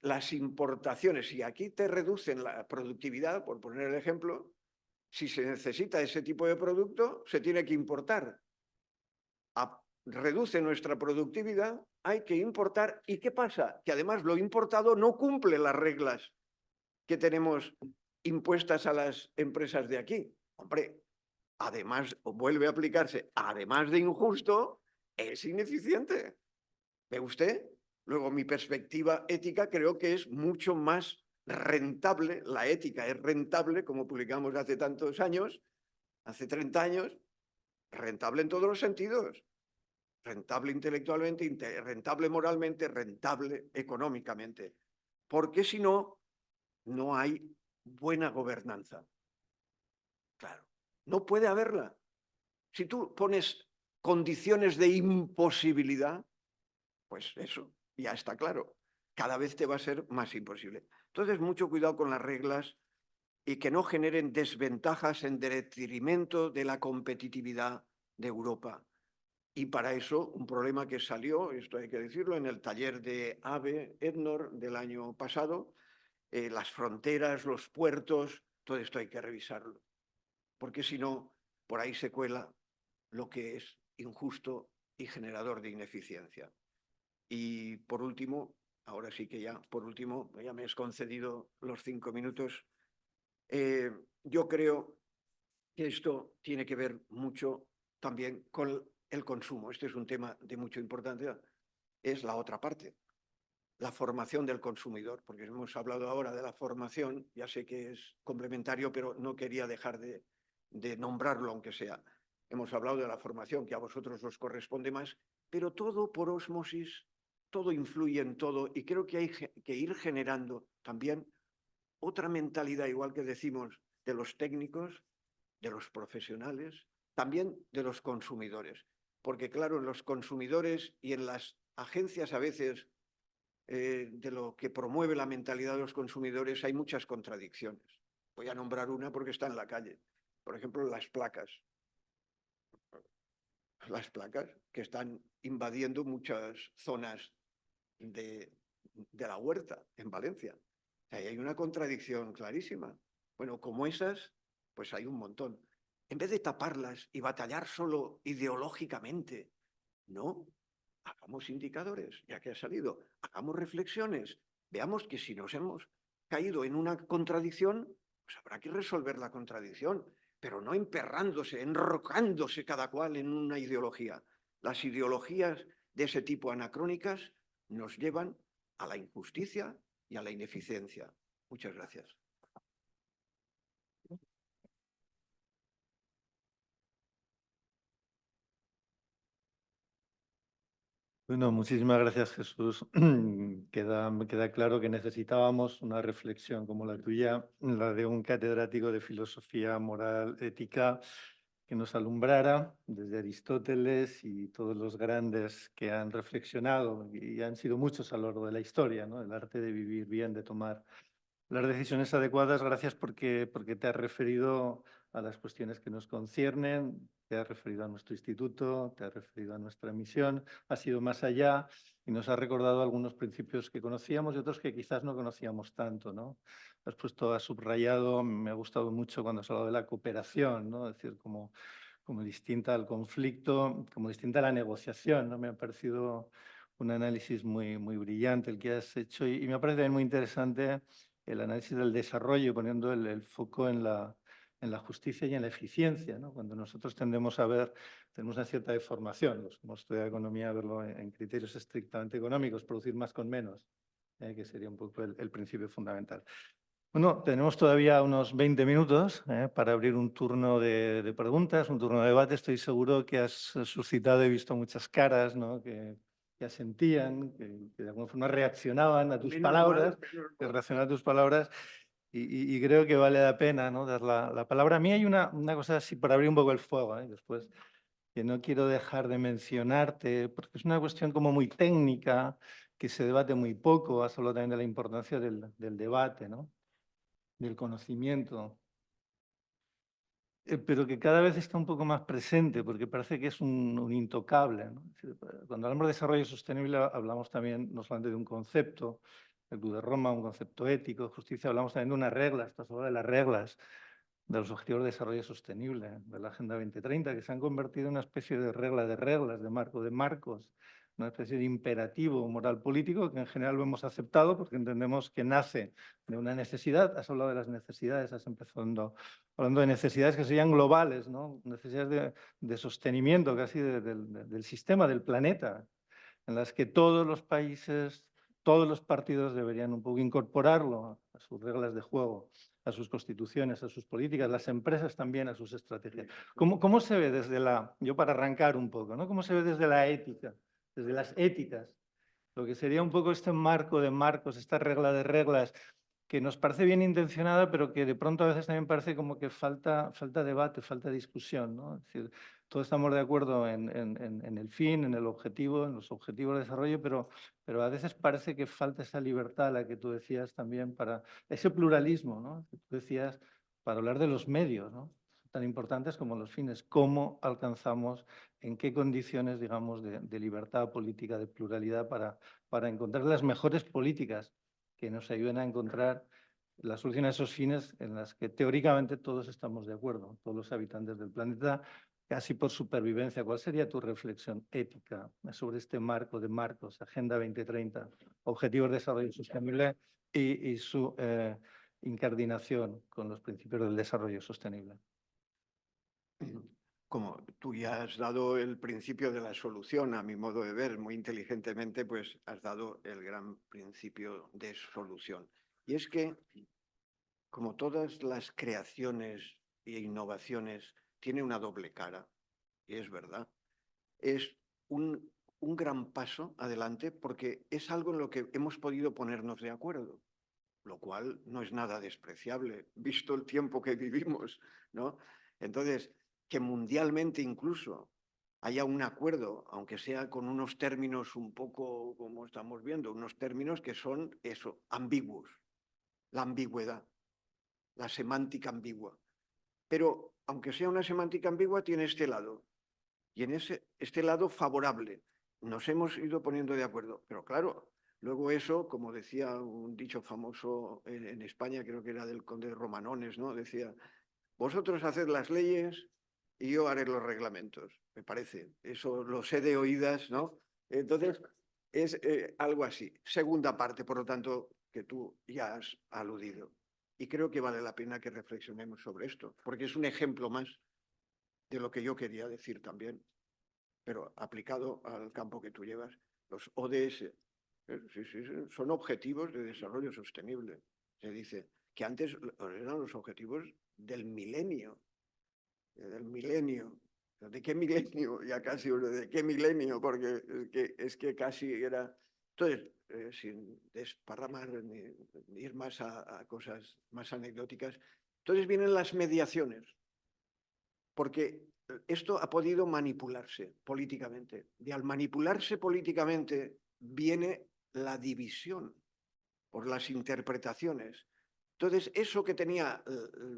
S2: las importaciones, si aquí te reducen la productividad, por poner el ejemplo, si se necesita ese tipo de producto, se tiene que importar. Reduce nuestra productividad, hay que importar. ¿Y qué pasa? Que además lo importado no cumple las reglas que tenemos impuestas a las empresas de aquí. Hombre, además, vuelve a aplicarse, además de injusto, es ineficiente. ¿Ve usted? Luego, mi perspectiva ética creo que es mucho más rentable. La ética es rentable, como publicamos hace tantos años, hace 30 años, rentable en todos los sentidos. Rentable intelectualmente, rentable moralmente, rentable económicamente. Porque si no, no hay buena gobernanza. Claro, no puede haberla. Si tú pones condiciones de imposibilidad, pues eso, ya está claro. Cada vez te va a ser más imposible. Entonces, mucho cuidado con las reglas y que no generen desventajas en detrimento de la competitividad de Europa. Y para eso, un problema que salió, esto hay que decirlo, en el taller de AVE Ednor del año pasado, las fronteras, los puertos, todo esto hay que revisarlo. Porque si no, por ahí se cuela lo que es injusto y generador de ineficiencia. Y por último, ahora sí que ya, por último, ya me has concedido los 5 minutos. Yo creo que esto tiene que ver mucho también con el consumo. Este es un tema de mucha importancia. Es la otra parte, la formación del consumidor, porque hemos hablado ahora de la formación, ya sé que es complementario, pero no quería dejar de nombrarlo, aunque sea. Hemos hablado de la formación, que a vosotros os corresponde más, pero todo por ósmosis, todo influye en todo, y creo que hay que ir generando también otra mentalidad, igual que decimos, de los técnicos, de los profesionales, también de los consumidores. Porque claro, en los consumidores y en las agencias a veces de lo que promueve la mentalidad de los consumidores hay muchas contradicciones. Voy a nombrar una porque está en la calle. Por ejemplo, las placas. Las placas que están invadiendo muchas zonas de la huerta en Valencia. Ahí hay una contradicción clarísima. Bueno, como esas, pues hay un montón. En vez de taparlas y batallar solo ideológicamente, no, hagamos indicadores, ya que ha salido, hagamos reflexiones, veamos que si nos hemos caído en una contradicción, pues habrá que resolver la contradicción, pero no emperrándose, enrocándose cada cual en una ideología. Las ideologías de ese tipo anacrónicas nos llevan a la injusticia y a la ineficiencia. Muchas gracias.
S1: Bueno, muchísimas gracias, Jesús. Me queda claro que necesitábamos una reflexión como la tuya, la de un catedrático de filosofía moral ética que nos alumbrara desde Aristóteles y todos los grandes que han reflexionado, y han sido muchos a lo largo de la historia, ¿no? El arte de vivir bien, de tomar las decisiones adecuadas. Gracias porque te has referido a las cuestiones que nos conciernen, te has referido a nuestro instituto, te has referido a nuestra misión, has ido más allá y nos has recordado algunos principios que conocíamos y otros que quizás no conocíamos tanto, ¿no? Has subrayado, me ha gustado mucho cuando has hablado de la cooperación, ¿no? Es decir, como distinta al conflicto, como distinta a la negociación, ¿no? Me ha parecido un análisis muy, muy brillante el que has hecho y me ha parecido muy interesante el análisis del desarrollo, poniendo el foco en la justicia y en la eficiencia, ¿no? Cuando nosotros tendemos a ver, tenemos una cierta deformación, los que hemos estudiado economía, a verlo en criterios estrictamente económicos, producir más con menos, que sería un poco el principio fundamental. Bueno, tenemos todavía unos 20 minutos para abrir un turno de preguntas, un turno de debate. Estoy seguro que has suscitado, he visto muchas caras, ¿no? que asentían, que de alguna forma reaccionaban a tus palabras, que reaccionaban a tus palabras. Y creo que vale la pena, ¿no? Dar la palabra. A mí hay una cosa así para abrir un poco el fuego, después, que no quiero dejar de mencionarte, porque es una cuestión como muy técnica, que se debate muy poco. Has hablado también de la importancia del debate, ¿no? Del conocimiento, pero que cada vez está un poco más presente, porque parece que es un intocable, ¿no? Cuando hablamos de desarrollo sostenible, hablamos también no solamente de un concepto, el Club de Roma, un concepto ético, justicia, hablamos también de unas reglas, estás hablando de las reglas de los Objetivos de Desarrollo Sostenible, de la Agenda 2030, que se han convertido en una especie de reglas, de marcos, una especie de imperativo moral político que en general lo hemos aceptado porque entendemos que nace de una necesidad. Has hablado de las necesidades, has empezado hablando de necesidades que serían globales, ¿no? Necesidades de sostenimiento casi del sistema, del planeta, en las que todos los países, todos los partidos deberían un poco incorporarlo a sus reglas de juego, a sus constituciones, a sus políticas, las empresas también a sus estrategias. ¿Cómo se ve desde yo para arrancar un poco, ¿no? ¿Cómo se ve desde la ética, desde las éticas, lo que sería un poco este marco de marcos, esta regla de reglas, que nos parece bien intencionada, pero que de pronto a veces también parece como que falta debate, falta discusión, ¿no? Es decir, todos estamos de acuerdo en el fin, en el objetivo, en los objetivos de desarrollo, pero a veces parece que falta esa libertad, la que tú decías también, para ese pluralismo, ¿no? Que tú decías, para hablar de los medios, ¿no? Tan importantes como los fines, cómo alcanzamos, en qué condiciones, digamos, de libertad política, de pluralidad, para encontrar las mejores políticas que nos ayuden a encontrar la solución a esos fines en las que teóricamente todos estamos de acuerdo, todos los habitantes del planeta, casi por supervivencia. ¿Cuál sería tu reflexión ética sobre este marco de marcos, Agenda 2030, Objetivos de Desarrollo Sostenible y su incardinación con los principios del desarrollo sostenible?
S2: Como tú ya has dado el principio de la solución, a mi modo de ver, muy inteligentemente, pues has dado el gran principio de solución. Y es que, como todas las creaciones e innovaciones, tiene una doble cara, y es verdad. Es un gran paso adelante porque es algo en lo que hemos podido ponernos de acuerdo, lo cual no es nada despreciable, visto el tiempo que vivimos, ¿no? Entonces, que mundialmente incluso haya un acuerdo, aunque sea con unos términos un poco, como estamos viendo, unos términos que son eso, ambiguos, la ambigüedad, la semántica ambigua. Pero aunque sea una semántica ambigua, tiene este lado, y en este lado favorable. Nos hemos ido poniendo de acuerdo, pero claro, luego eso, como decía un dicho famoso en España, creo que era del conde de Romanones, ¿no? Decía, vosotros haced las leyes y yo haré los reglamentos, me parece. Eso lo sé de oídas, ¿no? Entonces, es algo así. Segunda parte, por lo tanto, que tú ya has aludido. Y creo que vale la pena que reflexionemos sobre esto, porque es un ejemplo más de lo que yo quería decir también, pero aplicado al campo que tú llevas. Los ODS son objetivos de desarrollo sostenible. Se dice que antes eran los objetivos del milenio. ¿De qué milenio? Ya casi, ¿de qué milenio? Porque es que casi era... Entonces, sin desparramar ni ir más a cosas más anecdóticas, entonces vienen las mediaciones, porque esto ha podido manipularse políticamente. Y al manipularse políticamente viene la división por las interpretaciones. Entonces, eso que tenía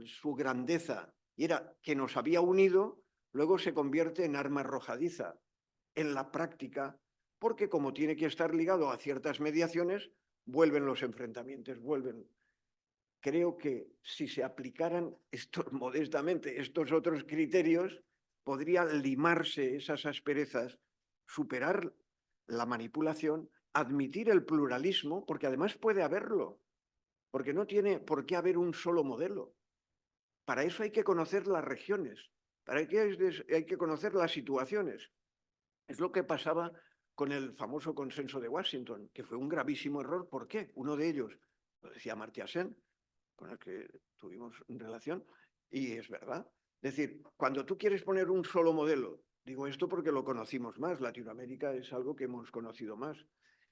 S2: su grandeza y era que nos había unido, luego se convierte en arma arrojadiza en la práctica, porque como tiene que estar ligado a ciertas mediaciones, vuelven los enfrentamientos, vuelven. Creo que si se aplicaran modestamente estos otros criterios, podrían limarse esas asperezas, superar la manipulación, admitir el pluralismo, porque además puede haberlo, porque no tiene por qué haber un solo modelo. Para eso hay que conocer las regiones, para eso hay que conocer las situaciones. Es lo que pasaba con el famoso consenso de Washington, que fue un gravísimo error. ¿Por qué? Uno de ellos, lo decía Amartya Sen, con el que tuvimos relación, y es verdad. Es decir, cuando tú quieres poner un solo modelo, digo esto porque lo conocimos más, Latinoamérica es algo que hemos conocido más.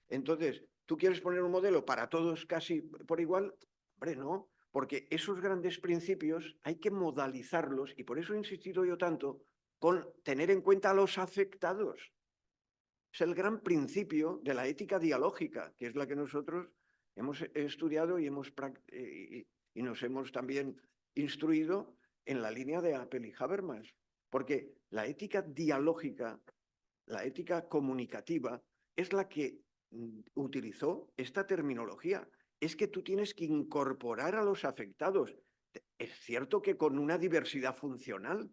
S2: Entonces, tú quieres poner un modelo para todos casi por igual, hombre, no, porque esos grandes principios hay que modalizarlos, y por eso he insistido yo tanto con tener en cuenta a los afectados. Es el gran principio de la ética dialógica, que es la que nosotros hemos estudiado y nos hemos también instruido en la línea de Apel y Habermas. Porque la ética dialógica, la ética comunicativa, es la que utilizó esta terminología. Es que tú tienes que incorporar a los afectados. Es cierto que con una diversidad funcional,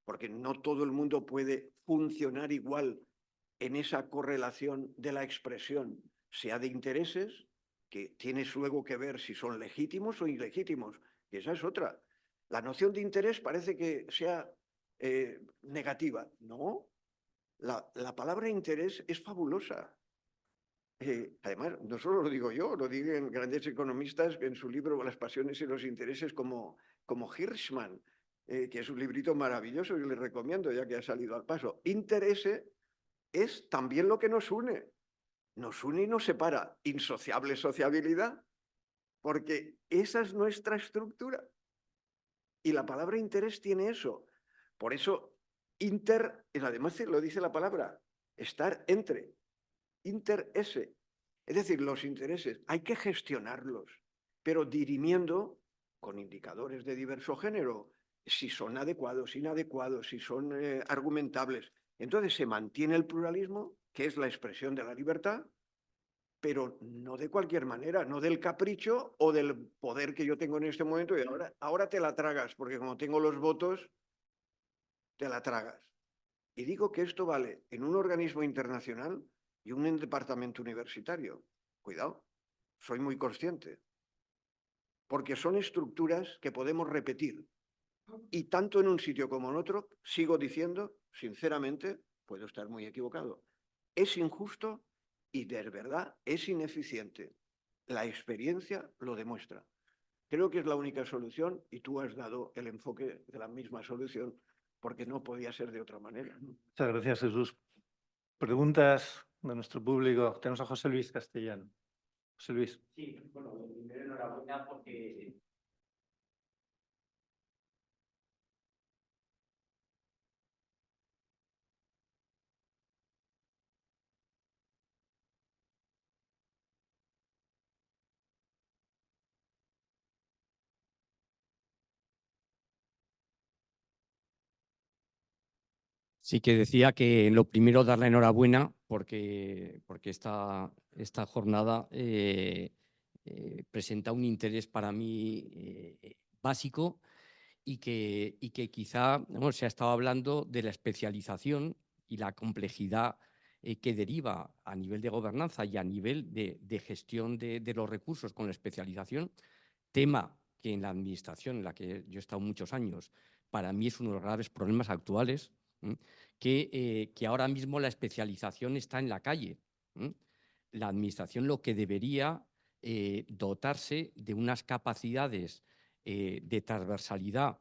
S2: porque no todo el mundo puede funcionar igual en esa correlación de la expresión, sea de intereses, que tienes luego que ver si son legítimos o ilegítimos, y esa es otra. La noción de interés parece que sea negativa. No, la palabra interés es fabulosa. Además, no solo lo digo yo, lo digan grandes economistas en su libro Las pasiones y los intereses como Hirschman, que es un librito maravilloso y les recomiendo ya que ha salido al paso. Interés es también lo que nos une y nos separa. Insociable sociabilidad, porque esa es nuestra estructura. Y la palabra interés tiene eso. Por eso, además lo dice la palabra, estar entre, interese. Es decir, los intereses hay que gestionarlos, pero dirimiendo con indicadores de diverso género, si son adecuados, inadecuados, si son argumentables. Entonces se mantiene el pluralismo, que es la expresión de la libertad, pero no de cualquier manera, no del capricho o del poder que yo tengo en este momento y ahora te la tragas, porque como tengo los votos, te la tragas. Y digo que esto vale en un organismo internacional y un departamento universitario. Cuidado, soy muy consciente, porque son estructuras que podemos repetir. Y tanto en un sitio como en otro, sigo diciendo, sinceramente, puedo estar muy equivocado, es injusto y de verdad es ineficiente. La experiencia lo demuestra. Creo que es la única solución y tú has dado el enfoque de la misma solución porque no podía ser de otra manera.
S1: Muchas gracias, Jesús. Preguntas de nuestro público. Tenemos a José Luis Castellano. José Luis.
S3: Sí, bueno, primero enhorabuena porque
S4: Sí, que decía que lo primero dar la enhorabuena porque esta jornada presenta un interés para mí básico y que quizá bueno, se ha estado hablando de la especialización y la complejidad que deriva a nivel de gobernanza y a nivel de gestión de los recursos con la especialización, tema que en la administración en la que yo he estado muchos años, para mí es uno de los graves problemas actuales, que ahora mismo la especialización está en la calle. La administración lo que debería dotarse de unas capacidades de transversalidad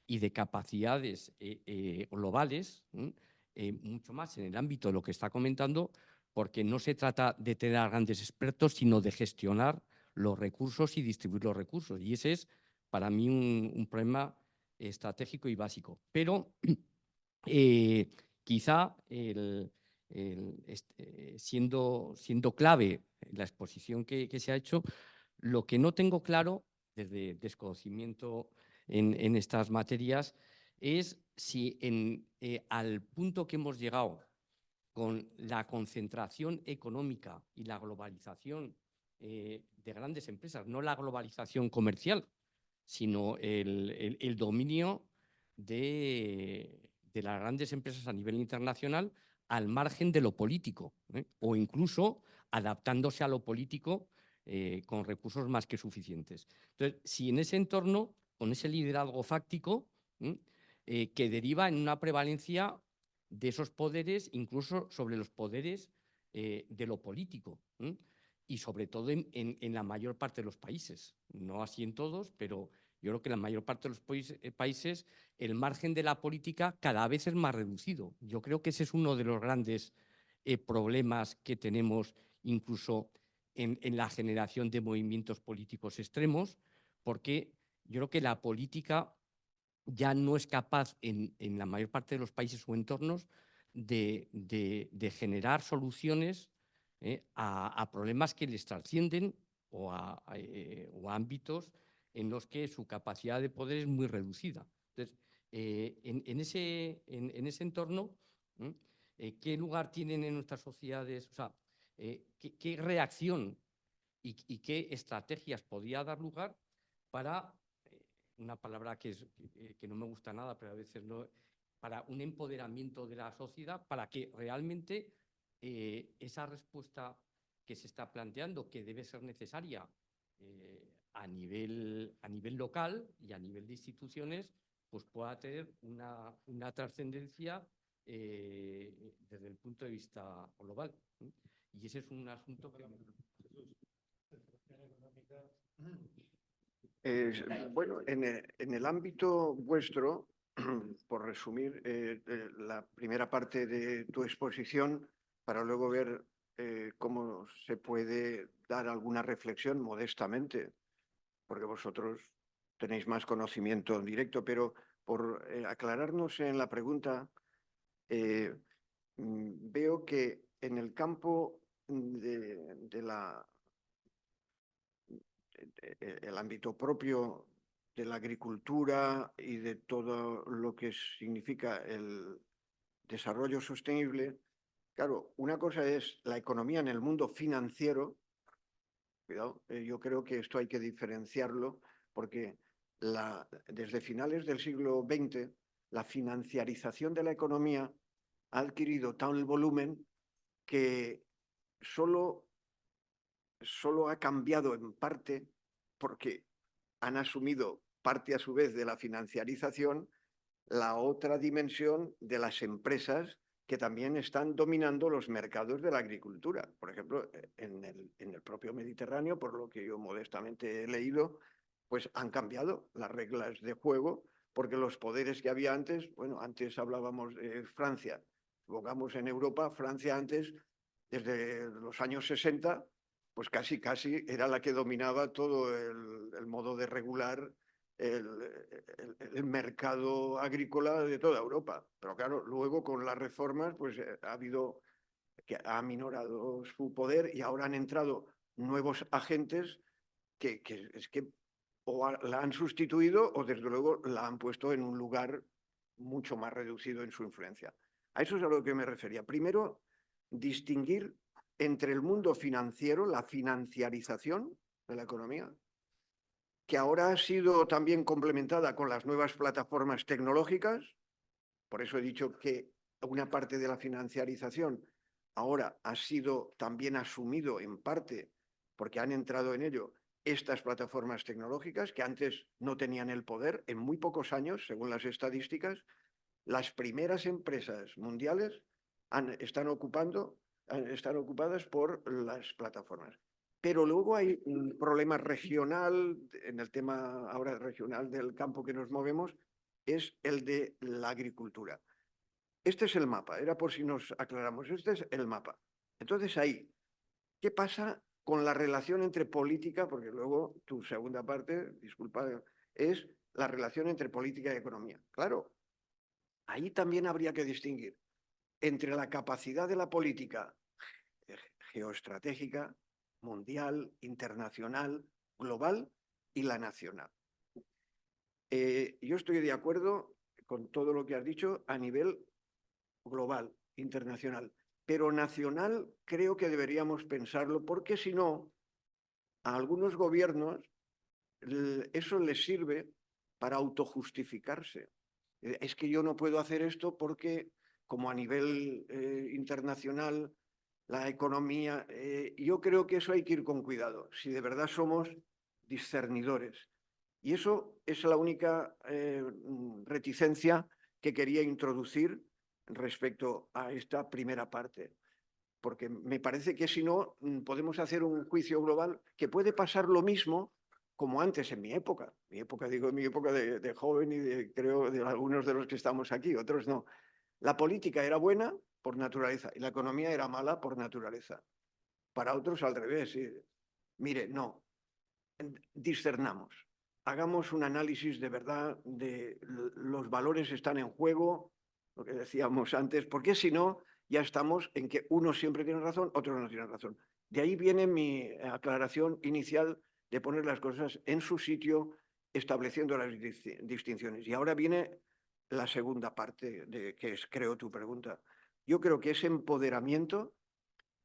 S4: y de capacidades globales, mucho más en el ámbito de lo que está comentando, porque no se trata de tener a grandes expertos, sino de gestionar los recursos y distribuir los recursos. Y ese es, para mí, un problema estratégico y básico. Pero quizá siendo clave la exposición que se ha hecho, lo que no tengo claro, desde desconocimiento en estas materias, es si al punto que hemos llegado con la concentración económica y la globalización de grandes empresas, no la globalización comercial, sino el dominio de las grandes empresas a nivel internacional al margen de lo político, o incluso adaptándose a lo político con recursos más que suficientes. Entonces, si en ese entorno, con ese liderazgo fáctico, que deriva en una prevalencia de esos poderes, incluso sobre los poderes de lo político, y sobre todo en la mayor parte de los países. No así en todos, pero yo creo que en la mayor parte de los países el margen de la política cada vez es más reducido. Yo creo que ese es uno de los grandes problemas que tenemos incluso en la generación de movimientos políticos extremos, porque yo creo que la política ya no es capaz en la mayor parte de los países o entornos de generar soluciones a problemas que les trascienden o a ámbitos en los que su capacidad de poder es muy reducida. Entonces, en ese entorno, ¿qué lugar tienen en nuestras sociedades? O sea, ¿qué reacción y qué estrategias podría dar lugar para una palabra que no me gusta nada, pero a veces no, para un empoderamiento de la sociedad, para que realmente esa respuesta que se está planteando, que debe ser necesaria a nivel local y a nivel de instituciones, pues pueda tener una trascendencia desde el punto de vista global. Y ese es un asunto que...
S2: Bueno, en el ámbito vuestro, por resumir la primera parte de tu exposición, para luego ver cómo se puede dar alguna reflexión modestamente, porque vosotros tenéis más conocimiento en directo, pero por aclararnos en la pregunta, veo que en el campo de el ámbito propio de la agricultura y de todo lo que significa el desarrollo sostenible, claro, una cosa es la economía en el mundo financiero. Cuidado, yo creo que esto hay que diferenciarlo porque desde finales del siglo XX la financiarización de la economía ha adquirido tal volumen que solo ha cambiado en parte porque han asumido parte a su vez de la financiarización la otra dimensión de las empresas que también están dominando los mercados de la agricultura. Por ejemplo, en el propio Mediterráneo, por lo que yo modestamente he leído, pues han cambiado las reglas de juego porque los poderes que había antes, bueno, antes hablábamos de Francia, pongamos en Europa, Francia antes, desde los años 60, pues casi era la que dominaba todo el modo de regular el mercado agrícola de toda Europa. Pero claro, luego con las reformas pues ha habido que ha aminorado su poder y ahora han entrado nuevos agentes que es que o la han sustituido o desde luego la han puesto en un lugar mucho más reducido en su influencia. A eso es a lo que me refería. Primero, distinguir entre el mundo financiero, la financiarización de la economía, que ahora ha sido también complementada con las nuevas plataformas tecnológicas. Por eso he dicho que una parte de la financiarización ahora ha sido también asumido en parte porque han entrado en ello estas plataformas tecnológicas que antes no tenían el poder. En muy pocos años, según las estadísticas, las primeras empresas mundiales están ocupadas por las plataformas. Pero luego hay un problema regional, en el tema ahora regional del campo que nos movemos, es el de la agricultura. Este es el mapa, era por si nos aclaramos, este es el mapa. Entonces ahí, ¿qué pasa con la relación entre política? Porque luego tu segunda parte, disculpa, es la relación entre política y economía. Claro, ahí también habría que distinguir entre la capacidad de la política geoestratégica, mundial, internacional, global y la nacional. Yo estoy de acuerdo con todo lo que has dicho a nivel global, internacional, pero nacional creo que deberíamos pensarlo porque si no, a algunos gobiernos eso les sirve para autojustificarse. Es que yo no puedo hacer esto porque como a nivel internacional la economía, yo creo que eso hay que ir con cuidado, si de verdad somos discernidores. Y eso es la única reticencia que quería introducir respecto a esta primera parte. Porque me parece que si no, podemos hacer un juicio global que puede pasar lo mismo como antes en mi época. Digo, en mi época de joven y creo de algunos de los que estamos aquí, otros no. La política era buena por naturaleza y la economía era mala por naturaleza. Para otros al revés. Mire, no, discernamos, hagamos un análisis de verdad de los valores están en juego, lo que decíamos antes, porque si no, ya estamos en que unos siempre tienen razón, otros no tienen razón. De ahí viene mi aclaración inicial de poner las cosas en su sitio, estableciendo las distinciones. Y ahora viene la segunda parte, que es, creo, tu pregunta. Yo creo que ese empoderamiento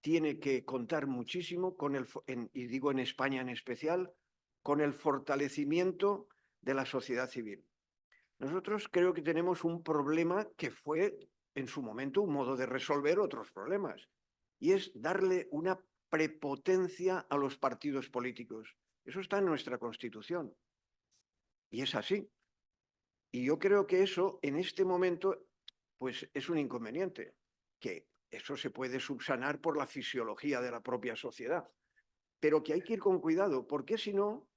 S2: tiene que contar muchísimo con y digo en España en especial, con el fortalecimiento de la sociedad civil. Nosotros creo que tenemos un problema que fue en su momento un modo de resolver otros problemas, y es darle una prepotencia a los partidos políticos. Eso está en nuestra Constitución, y es así. Y yo creo que eso, en este momento, pues es un inconveniente, que eso se puede subsanar por la fisiología de la propia sociedad, pero que hay que ir con cuidado, porque si no,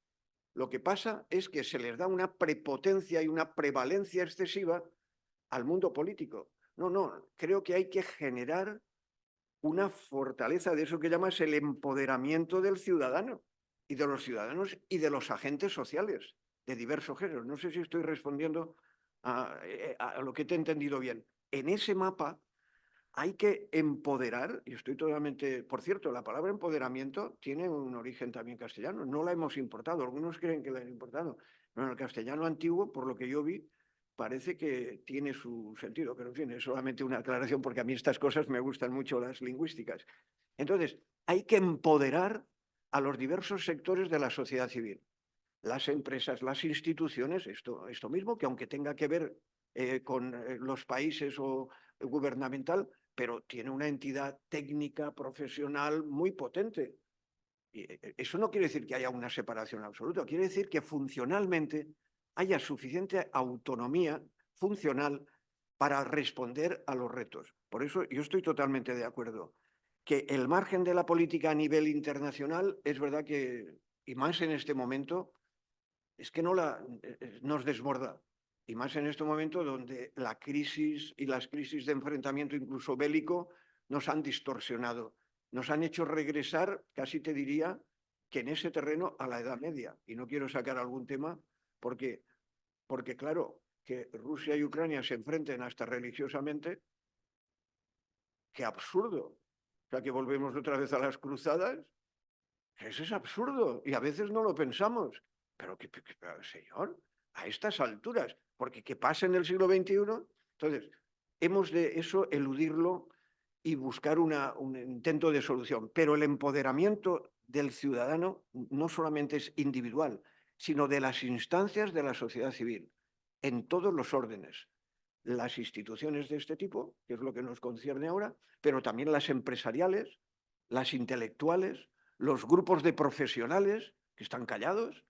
S2: lo que pasa es que se les da una prepotencia y una prevalencia excesiva al mundo político. No, creo que hay que generar una fortaleza de eso que llamas el empoderamiento del ciudadano y de los ciudadanos y de los agentes sociales de diversos géneros. No sé si estoy respondiendo a lo que te he entendido bien. En ese mapa hay que empoderar, y estoy totalmente... Por cierto, la palabra empoderamiento tiene un origen también castellano, no la hemos importado, algunos creen que la han importado. No, en el castellano antiguo, por lo que yo vi, parece que tiene su sentido, pero en fin, es solamente una aclaración porque a mí estas cosas me gustan mucho, las lingüísticas. Entonces, hay que empoderar a los diversos sectores de la sociedad civil, las empresas, las instituciones, esto mismo, que aunque tenga que ver con los países o gubernamental, pero tiene una entidad técnica, profesional muy potente. Y eso no quiere decir que haya una separación absoluta, quiere decir que funcionalmente haya suficiente autonomía funcional para responder a los retos. Por eso yo estoy totalmente de acuerdo que el margen de la política a nivel internacional es verdad que, y más en este momento, es que nos desborda. Y más en este momento donde la crisis y las crisis de enfrentamiento, incluso bélico, nos han distorsionado. Nos han hecho regresar, casi te diría, que en ese terreno a la Edad Media. Y no quiero sacar algún tema porque claro, que Rusia y Ucrania se enfrenten hasta religiosamente, ¡qué absurdo! O sea, que volvemos otra vez a las cruzadas. Eso es absurdo y a veces no lo pensamos. Pero, señor, a estas alturas, porque ¿qué pasa en el siglo XXI? Entonces, hemos de eso eludirlo y buscar un intento de solución. Pero el empoderamiento del ciudadano no solamente es individual, sino de las instancias de la sociedad civil, en todos los órdenes. Las instituciones de este tipo, que es lo que nos concierne ahora, pero también las empresariales, las intelectuales, los grupos de profesionales que están callados.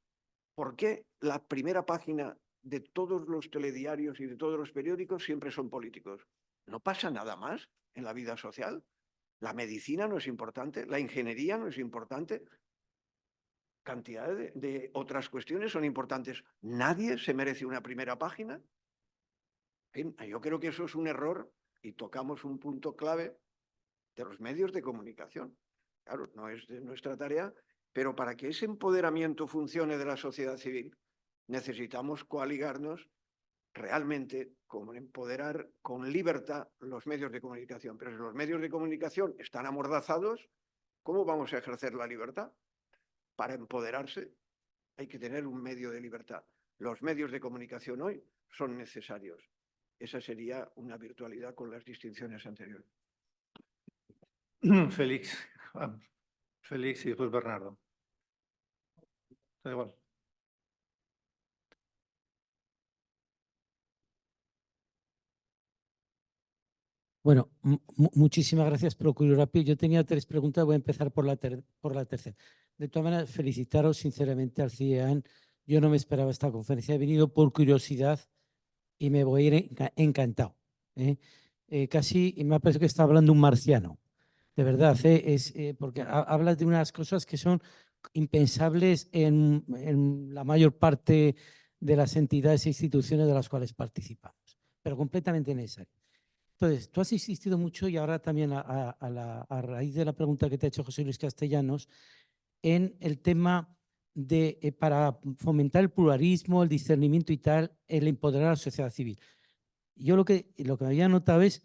S2: ¿Por qué la primera página de todos los telediarios y de todos los periódicos siempre son políticos? ¿No pasa nada más en la vida social? ¿La medicina no es importante? ¿La ingeniería no es importante? Cantidad de otras cuestiones son importantes. ¿Nadie se merece una primera página? En fin, yo creo que eso es un error y tocamos un punto clave de los medios de comunicación. Claro, no es de nuestra tarea, pero para que ese empoderamiento funcione de la sociedad civil, necesitamos coaligarnos realmente con empoderar con libertad los medios de comunicación. Pero si los medios de comunicación están amordazados, ¿cómo vamos a ejercer la libertad? Para empoderarse hay que tener un medio de libertad. Los medios de comunicación hoy son necesarios. Esa sería una virtualidad con las distinciones anteriores.
S1: Félix. Félix y después Bernardo. Da igual.
S5: Bueno, muchísimas gracias, Procuro rápido. Yo tenía 3 preguntas, voy a empezar por la tercera. De todas maneras, felicitaros sinceramente al CIEAN. Yo no me esperaba esta conferencia, he venido por curiosidad y me voy a ir encantado. Casi me ha parecido que está hablando un marciano, de verdad, porque hablas de unas cosas que son impensables en la mayor parte de las entidades e instituciones de las cuales participamos, pero completamente necesarias. Entonces, tú has insistido mucho y ahora también a raíz de la pregunta que te ha hecho José Luis Castellanos, en el tema de para fomentar el pluralismo, el discernimiento y tal, el empoderar a la sociedad civil. Yo lo que me había notado es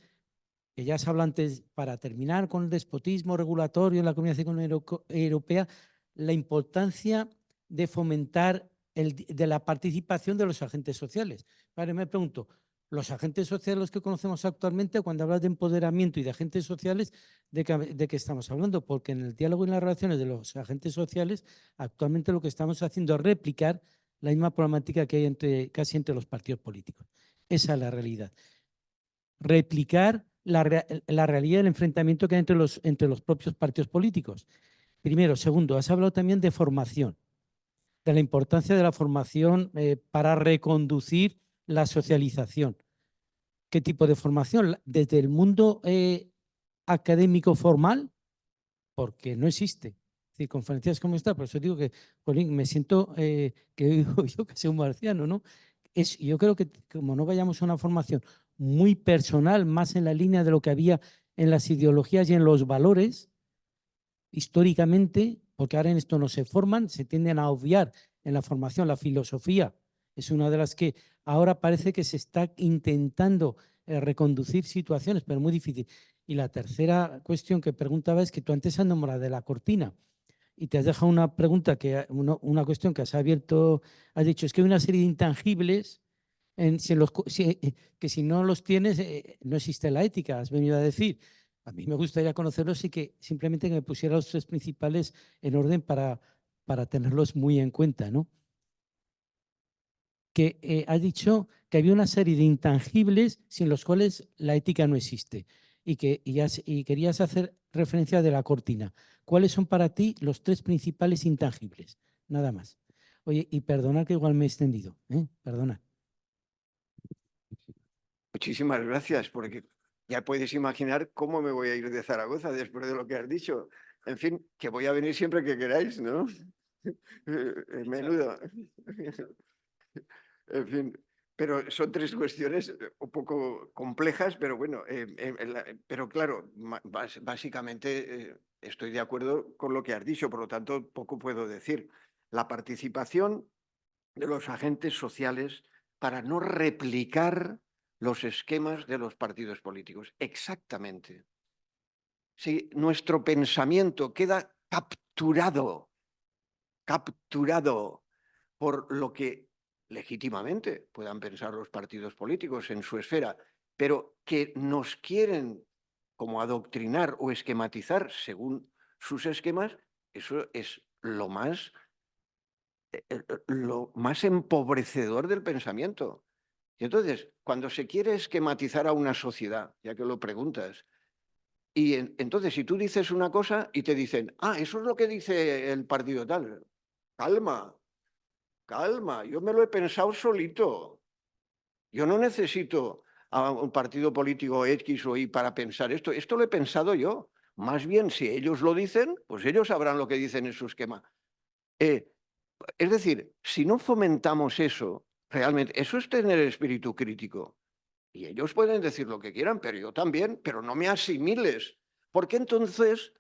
S5: que ya se habla antes, para terminar con el despotismo regulatorio en la Comunidad Económica Europea, la importancia de fomentar de la participación de los agentes sociales. Vale, me pregunto, los agentes sociales los que conocemos actualmente, cuando hablas de empoderamiento y de agentes sociales, ¿de qué estamos hablando? Porque en el diálogo y en las relaciones de los agentes sociales, actualmente lo que estamos haciendo es replicar la misma problemática que hay casi entre los partidos políticos. Esa es la realidad. Replicar la realidad del enfrentamiento que hay entre los propios partidos políticos. Primero. Segundo, has hablado también de formación, de la importancia de la formación para reconducir la socialización. ¿Qué tipo de formación? Desde el mundo académico formal, porque no existe. Es decir, conferencias como esta, por eso digo que, Jolín, me siento que digo yo que soy un marciano, ¿no? Yo creo que como no vayamos a una formación muy personal, más en la línea de lo que había en las ideologías y en los valores, históricamente, porque ahora en esto no se forman, se tienden a obviar en la formación. La filosofía es una de las que ahora parece que se está intentando reconducir situaciones, pero muy difícil. Y la tercera cuestión que preguntaba es que tú antes has nombrado de la cortina y te has dejado una pregunta, una cuestión que has abierto, has dicho, es que hay una serie de intangibles que si no los tienes, no existe la ética, has venido a decir. A mí me gustaría conocerlos y que simplemente que me pusiera los 3 principales en orden para tenerlos muy en cuenta, ¿no? Que has dicho que había una serie de intangibles sin los cuales la ética no existe y querías hacer referencia de la cortina. ¿Cuáles son para ti los 3 principales intangibles? Nada más. Oye, y perdona que igual me he extendido, perdona.
S2: Muchísimas gracias, porque ya puedes imaginar cómo me voy a ir de Zaragoza después de lo que has dicho. En fin, que voy a venir siempre que queráis, ¿no? Menudo. En fin, pero son 3 cuestiones un poco complejas, pero bueno, pero claro, básicamente estoy de acuerdo con lo que has dicho, por lo tanto, poco puedo decir. La participación de los agentes sociales para no replicar los esquemas de los partidos políticos. Exactamente. Si nuestro pensamiento queda capturado por lo que legítimamente puedan pensar los partidos políticos en su esfera pero que nos quieren como adoctrinar o esquematizar según sus esquemas, eso es lo más empobrecedor del pensamiento. Y entonces, cuando se quiere esquematizar a una sociedad, ya que lo preguntas, y entonces si tú dices una cosa y te dicen, ah, eso es lo que dice el partido tal, calma, calma, yo me lo he pensado solito. Yo no necesito a un partido político X o Y para pensar esto lo he pensado yo. Más bien, si ellos lo dicen, pues ellos sabrán lo que dicen en su esquema. Es decir, si no fomentamos eso, realmente, eso es tener espíritu crítico. Y ellos pueden decir lo que quieran, pero yo también, pero no me asimiles. Porque entonces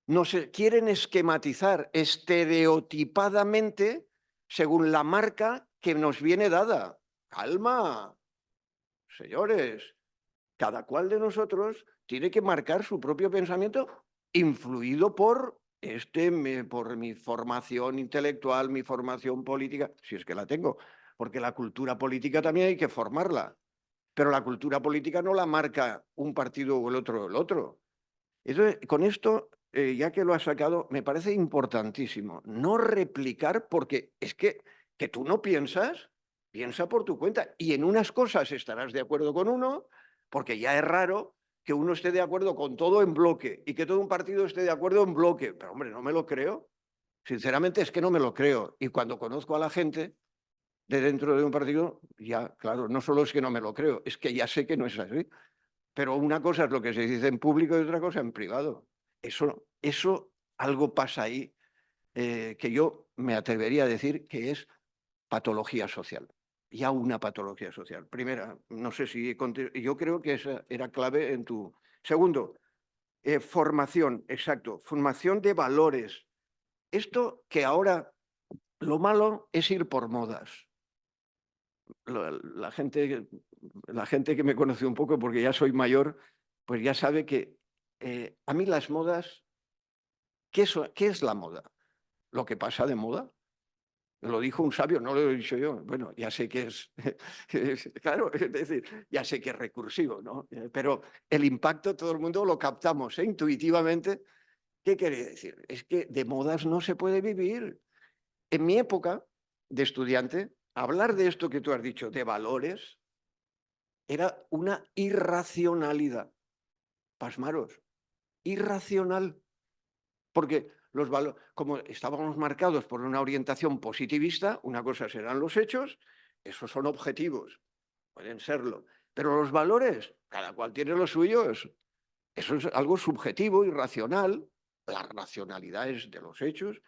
S2: nos quieren esquematizar estereotipadamente según la marca que nos viene dada. Calma, señores, cada cual de nosotros tiene que marcar su propio pensamiento influido por por mi formación intelectual, mi formación política, si es que la tengo, porque la cultura política también hay que formarla, pero la cultura política no la marca un partido o el otro. Entonces, con esto, ya que lo has sacado, me parece importantísimo no replicar, porque es que tú no piensas, piensa por tu cuenta. Y en unas cosas estarás de acuerdo con uno, porque ya es raro que uno esté de acuerdo con todo en bloque y que todo un partido esté de acuerdo en bloque. Pero hombre, no me lo creo. Sinceramente es que no me lo creo. Y cuando conozco a la gente de dentro de un partido, ya, claro, no solo es que no me lo creo, es que ya sé que no es así. Pero una cosa es lo que se dice en público y otra cosa en privado. Eso algo pasa ahí que yo me atrevería a decir que es patología social. Ya una patología social. Primera, no sé si... Yo creo que esa era clave en tu... Segundo, formación, exacto. Formación de valores. Esto que ahora lo malo es ir por modas. La gente que me conoce un poco, porque ya soy mayor, pues ya sabe que a mí las modas, ¿qué es la moda? Lo que pasa de moda. Lo dijo un sabio, no lo he dicho yo. Bueno, ya sé que claro, es decir, ya sé que es recursivo, ¿no? Pero el impacto todo el mundo lo captamos intuitivamente. ¿Qué quiere decir? Es que de modas no se puede vivir. En mi época de estudiante, hablar de esto que tú has dicho, de valores, era una irracionalidad. Pasmaros, irracional. Porque los valores, como estábamos marcados por una orientación positivista, una cosa serán los hechos, esos son objetivos, pueden serlo. Pero los valores, cada cual tiene los suyos. Eso es algo subjetivo, irracional. La racionalidad es de los hechos.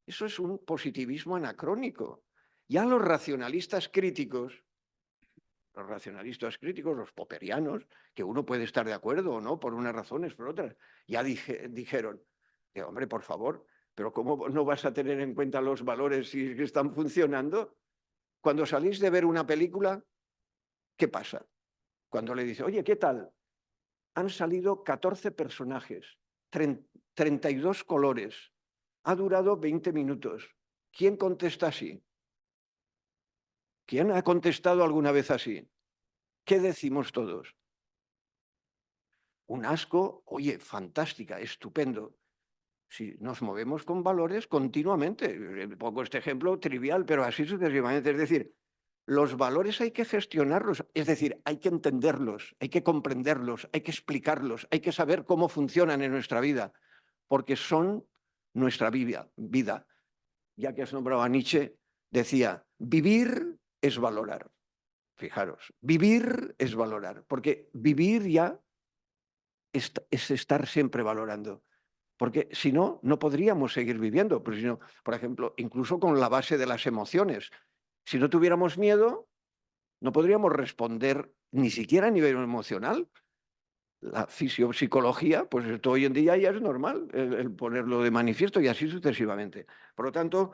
S2: Eso es un positivismo anacrónico. Ya los racionalistas críticos, los popperianos, que uno puede estar de acuerdo o no por unas razones, por otras, ya dijeron, hombre, por favor, pero ¿cómo no vas a tener en cuenta los valores si están funcionando? Cuando salís de ver una película, ¿qué pasa? Cuando le dice, oye, ¿qué tal? Han salido 14 personajes, 32 colores, ha durado 20 minutos. ¿Quién contesta así? ¿Quién ha contestado alguna vez así? ¿Qué decimos todos? Un asco, oye, fantástica, estupendo. Si nos movemos con valores continuamente, pongo este ejemplo trivial, pero así sucesivamente. Es decir, los valores hay que gestionarlos, es decir, hay que entenderlos, hay que comprenderlos, hay que explicarlos, hay que saber cómo funcionan en nuestra vida, porque son nuestra vida. Ya que has nombrado a Nietzsche, decía, vivir es valorar. Fijaros, vivir es valorar, porque vivir ya es estar siempre valorando. Porque si no, no podríamos seguir viviendo. Pero si no, por ejemplo, incluso con la base de las emociones. Si no tuviéramos miedo, no podríamos responder ni siquiera a nivel emocional. La fisiopsicología, pues esto hoy en día ya es normal, el ponerlo de manifiesto y así sucesivamente. Por lo tanto,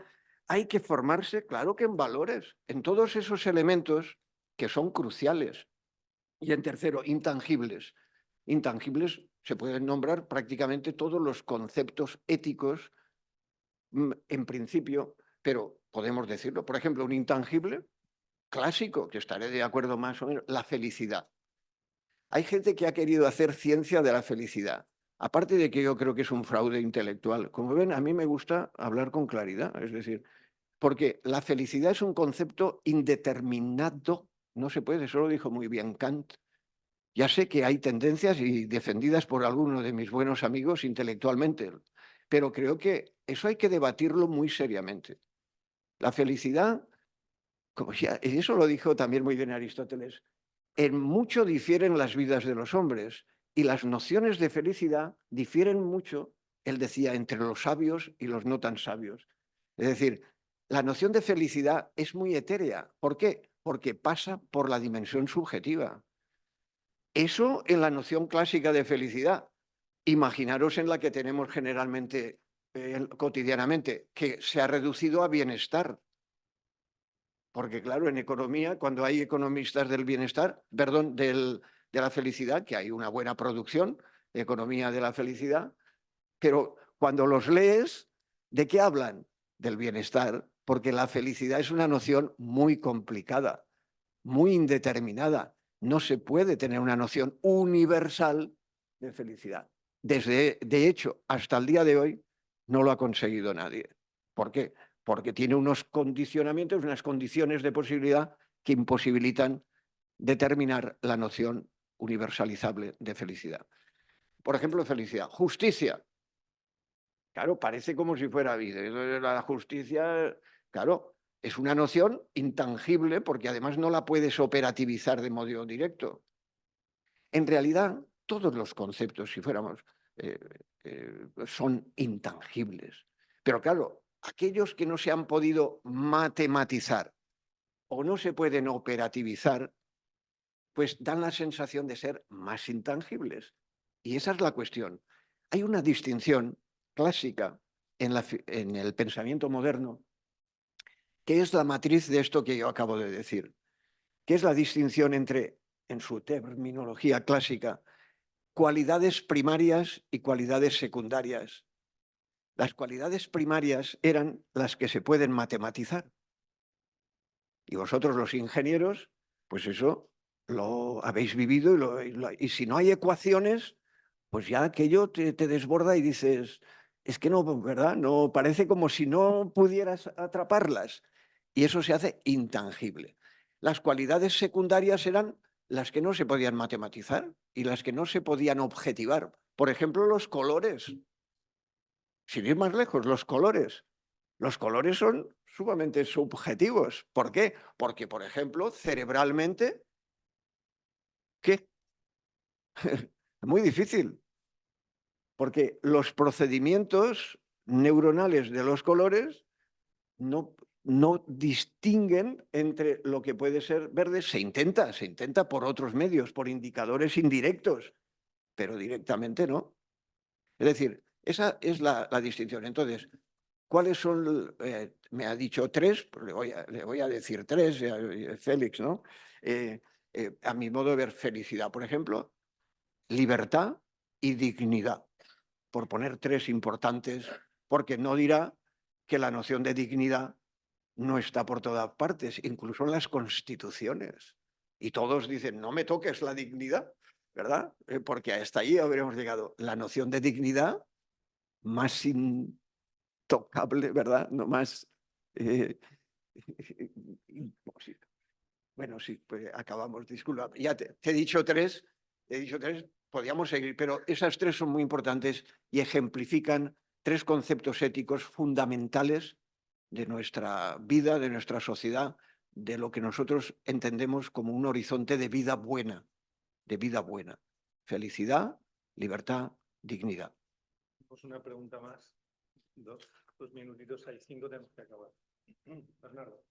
S2: hay que formarse, claro que en valores, en todos esos elementos que son cruciales. Y en tercero, intangibles. Intangibles se pueden nombrar prácticamente todos los conceptos éticos en principio, pero podemos decirlo. Por ejemplo, un intangible clásico, que estaré de acuerdo más o menos, la felicidad. Hay gente que ha querido hacer ciencia de la felicidad. Aparte de que yo creo que es un fraude intelectual. Como ven, a mí me gusta hablar con claridad. Es decir, porque la felicidad es un concepto indeterminado. No se puede, eso lo dijo muy bien Kant. Ya sé que hay tendencias y defendidas por algunos de mis buenos amigos intelectualmente, pero creo que eso hay que debatirlo muy seriamente. La felicidad, como ya, y eso lo dijo también muy bien Aristóteles, en mucho difieren las vidas de los hombres y las nociones de felicidad difieren mucho, él decía, entre los sabios y los no tan sabios. Es decir, la noción de felicidad es muy etérea. ¿Por qué? Porque pasa por la dimensión subjetiva. Eso en la noción clásica de felicidad. Imaginaros en la que tenemos generalmente, cotidianamente, que se ha reducido a bienestar. Porque claro, en economía, cuando hay economistas del bienestar, perdón, de la felicidad, que hay una buena producción de economía de la felicidad, pero cuando los lees, ¿de qué hablan? Del bienestar, porque la felicidad es una noción muy complicada, muy indeterminada. No se puede tener una noción universal de felicidad. De hecho, hasta el día de hoy no lo ha conseguido nadie. ¿Por qué? Porque tiene unos condicionamientos, unas condiciones de posibilidad que imposibilitan determinar la noción universalizable de felicidad. Por ejemplo, felicidad. Justicia. Claro, parece como si fuera vida. La justicia, claro, es una noción intangible porque además no la puedes operativizar de modo directo. En realidad, todos los conceptos, si fuéramos, son intangibles. Pero claro, aquellos que no se han podido matematizar o no se pueden operativizar, pues dan la sensación de ser más intangibles. Y esa es la cuestión. Hay una distinción clásica en el pensamiento moderno, que es la matriz de esto que yo acabo de decir, que es la distinción entre, en su terminología clásica, cualidades primarias y cualidades secundarias. Las cualidades primarias eran las que se pueden matematizar. Y vosotros los ingenieros, pues eso lo habéis vivido y si no hay ecuaciones, pues ya aquello te desborda y dices, es que no, ¿verdad? No, parece como si no pudieras atraparlas. Y eso se hace intangible. Las cualidades secundarias eran las que no se podían matematizar y las que no se podían objetivar. Por ejemplo, los colores. Sin ir más lejos, los colores. Los colores son sumamente subjetivos. ¿Por qué? Porque, por ejemplo, cerebralmente, ¿qué? Muy difícil. Porque los procedimientos neuronales de los colores no distinguen entre lo que puede ser verde. Se intenta por otros medios, por indicadores indirectos, pero directamente no. Es decir, esa es la distinción. Entonces, ¿cuáles son? Me ha dicho tres, pues le voy a decir tres, Félix, ¿no? A mi modo de ver, felicidad, por ejemplo, libertad y dignidad, por poner tres importantes, porque no dirá que la noción de dignidad no está por todas partes, incluso en las constituciones. Y todos dicen, no me toques la dignidad, ¿verdad? Porque hasta ahí habremos llegado. La noción de dignidad más intocable, ¿verdad? No más imposible. Bueno, sí, pues acabamos, disculpa. Ya te he dicho tres, podríamos seguir, pero esas tres son muy importantes y ejemplifican tres conceptos éticos fundamentales de nuestra vida, de nuestra sociedad, de lo que nosotros entendemos como un horizonte de vida buena, de vida buena. Felicidad, libertad, dignidad.
S1: Pues una pregunta más. Dos minutitos, hay 5, tenemos que acabar. Bernardo.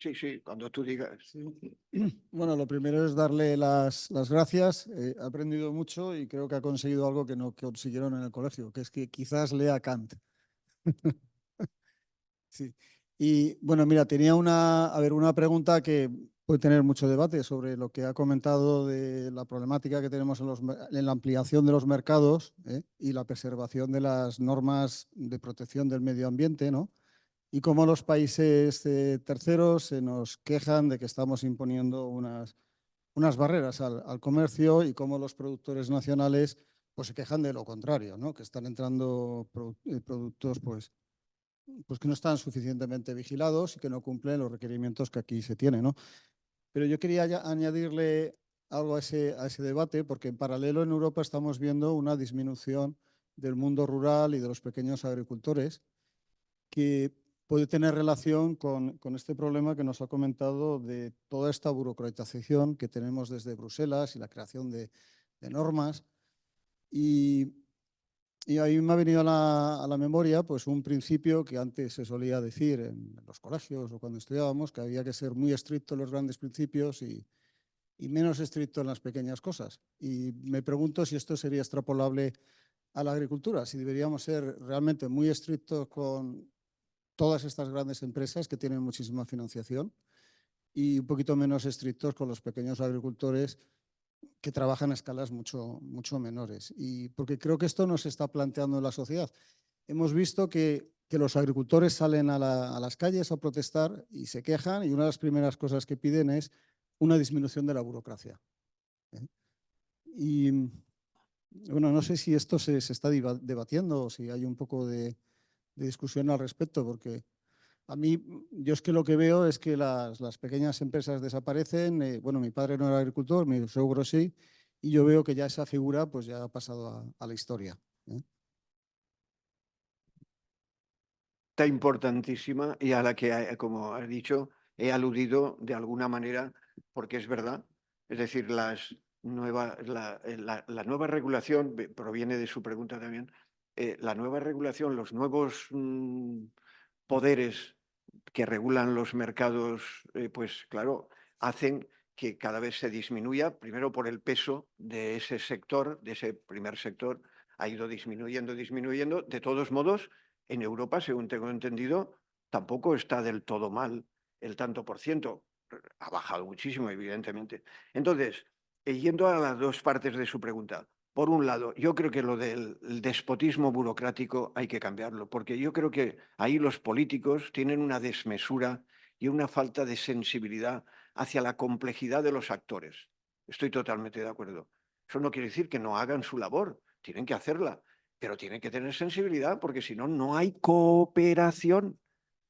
S2: Sí, cuando tú digas.
S6: Sí. Bueno, lo primero es darle las gracias. He aprendido mucho y creo que ha conseguido algo que no consiguieron en el colegio, que es que quizás lea Kant. Sí. Y bueno, mira, tenía una pregunta que puede tener mucho debate sobre lo que ha comentado de la problemática que tenemos en la ampliación de los mercados y la preservación de las normas de protección del medio ambiente, ¿no? y cómo los países terceros se nos quejan de que estamos imponiendo unas barreras al comercio y cómo los productores nacionales pues, se quejan de lo contrario, ¿no? Que están entrando productos pues que no están suficientemente vigilados y que no cumplen los requerimientos que aquí se tienen, ¿no? Pero yo quería añadirle algo a ese debate, porque en paralelo en Europa estamos viendo una disminución del mundo rural y de los pequeños agricultores, que puede tener relación con este problema que nos ha comentado de toda esta burocratización que tenemos desde Bruselas y la creación de normas. Y ahí me ha venido a la memoria pues, un principio que antes se solía decir en los colegios o cuando estudiábamos, que había que ser muy estricto en los grandes principios y menos estricto en las pequeñas cosas. Y me pregunto si esto sería extrapolable a la agricultura, si deberíamos ser realmente muy estrictos con todas estas grandes empresas que tienen muchísima financiación y un poquito menos estrictos con los pequeños agricultores que trabajan a escalas mucho menores. Y porque creo que esto nos está planteando en la sociedad. Hemos visto que los agricultores salen a las calles a protestar y se quejan, y una de las primeras cosas que piden es una disminución de la burocracia. Y bueno, no sé si esto se está debatiendo o si hay un poco de discusión al respecto, porque a mí, yo es que lo que veo es que las pequeñas empresas desaparecen. Bueno, mi padre no era agricultor, mi suegro sí, y yo veo que ya esa figura pues ya ha pasado a la historia.
S2: Está importantísima y a la que, como has dicho, he aludido de alguna manera, porque es verdad. Es decir, la nueva regulación, proviene de su pregunta también, la nueva regulación, los nuevos poderes que regulan los mercados, pues claro, hacen que cada vez se disminuya, primero por el peso de ese sector, de ese primer sector, ha ido disminuyendo. De todos modos, en Europa, según tengo entendido, tampoco está del todo mal el tanto por ciento. Ha bajado muchísimo, evidentemente. Entonces, yendo a las dos partes de su pregunta. Por un lado, yo creo que lo del despotismo burocrático hay que cambiarlo, porque yo creo que ahí los políticos tienen una desmesura y una falta de sensibilidad hacia la complejidad de los actores. Estoy totalmente de acuerdo. Eso no quiere decir que no hagan su labor, tienen que hacerla, pero tienen que tener sensibilidad, porque si no, no hay cooperación.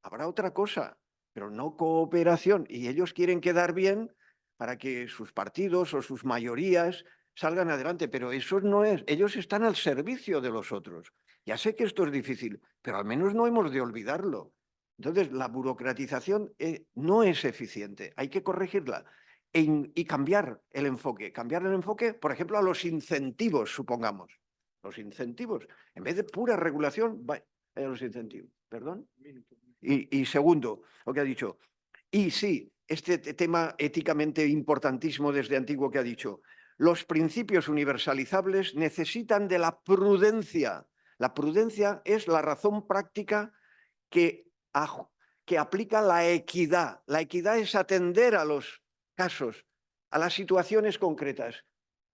S2: Habrá otra cosa, pero no cooperación. Y ellos quieren quedar bien para que sus partidos o sus mayorías salgan adelante, pero eso no es, ellos están al servicio de los otros. Ya sé que esto es difícil, pero al menos no hemos de olvidarlo. Entonces, la burocratización no es eficiente, hay que corregirla y cambiar el enfoque. Cambiar el enfoque, por ejemplo, a los incentivos, supongamos. Los incentivos, en vez de pura regulación, a los incentivos. ¿Perdón? Y segundo, lo que ha dicho, y sí, este tema éticamente importantísimo desde antiguo que ha dicho, los principios universalizables necesitan de la prudencia. La prudencia es la razón práctica que aplica la equidad. La equidad es atender a los casos, a las situaciones concretas.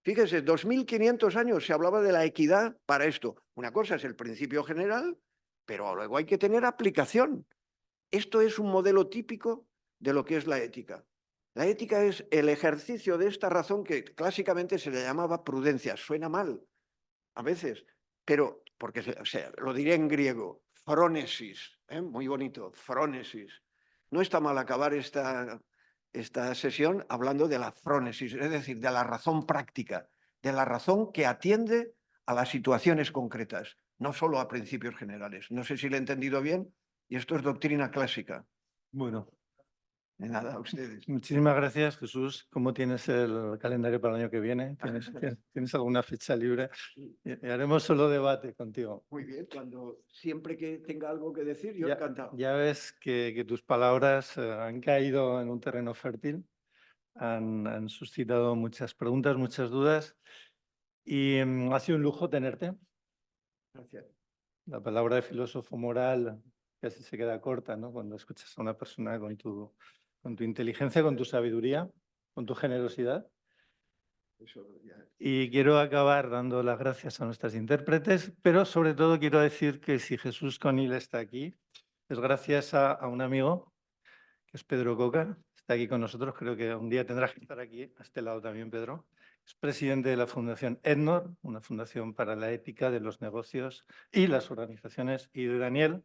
S2: Fíjese, 2500 años se hablaba de la equidad para esto. Una cosa es el principio general, pero luego hay que tener aplicación. Esto es un modelo típico de lo que es la ética. La ética es el ejercicio de esta razón que clásicamente se le llamaba prudencia. Suena mal a veces, pero porque lo diré en griego, phronesis, muy bonito, phronesis. No está mal acabar esta sesión hablando de la phronesis, es decir, de la razón práctica, de la razón que atiende a las situaciones concretas, no solo a principios generales. No sé si lo he entendido bien, y esto es doctrina clásica.
S1: Bueno,
S2: De nada, a ustedes.
S1: muchísimas gracias, Jesús. ¿Cómo tienes el calendario para el año que viene? ¿Tienes alguna fecha libre? Y haremos solo debate contigo.
S2: Muy bien, siempre que tenga algo que decir, yo
S1: Ya,
S2: encantado.
S1: ya ves que tus palabras han caído en un terreno fértil, han suscitado muchas preguntas, muchas dudas, y ha sido un lujo tenerte.
S2: Gracias.
S1: La palabra de filósofo moral casi se queda corta, ¿no? Cuando escuchas a una persona con tu inteligencia, con tu sabiduría, con tu generosidad.
S2: Eso ya.
S1: Y quiero acabar dando las gracias a nuestras intérpretes, pero sobre todo quiero decir que si Jesús Conil está aquí, es gracias a un amigo, que es Pedro Coca, está aquí con nosotros, creo que un día tendrás que estar aquí, a este lado también, Pedro. Es presidente de la Fundación EDNOR, una fundación para la ética de los negocios y las organizaciones, y de Daniel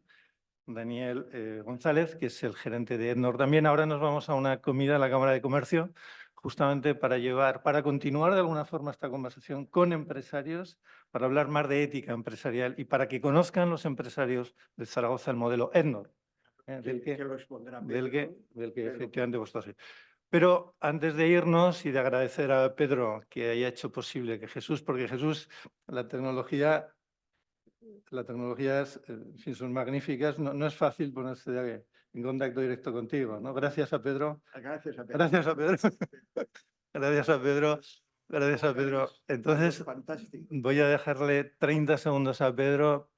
S1: González, que es el gerente de EDNOR también. Ahora nos vamos a una comida a la Cámara de Comercio, justamente para continuar de alguna forma esta conversación con empresarios, para hablar más de ética empresarial y para que conozcan los empresarios de Zaragoza el modelo EDNOR, del que
S2: lo expondrá Pedro,
S1: del que
S2: Pedro.
S1: efectivamente vosotros sois. Pero antes de irnos y de agradecer a Pedro que haya hecho posible que Jesús, porque Jesús, la tecnología es, en fin, son magníficas, no es fácil ponerse en contacto directo contigo, ¿no? Gracias a Pedro.
S2: Gracias a Pedro.
S1: Gracias a Pedro. Gracias a Pedro. Gracias a Pedro. Entonces,
S2: Fantástico.
S1: voy a dejarle 30 segundos a Pedro.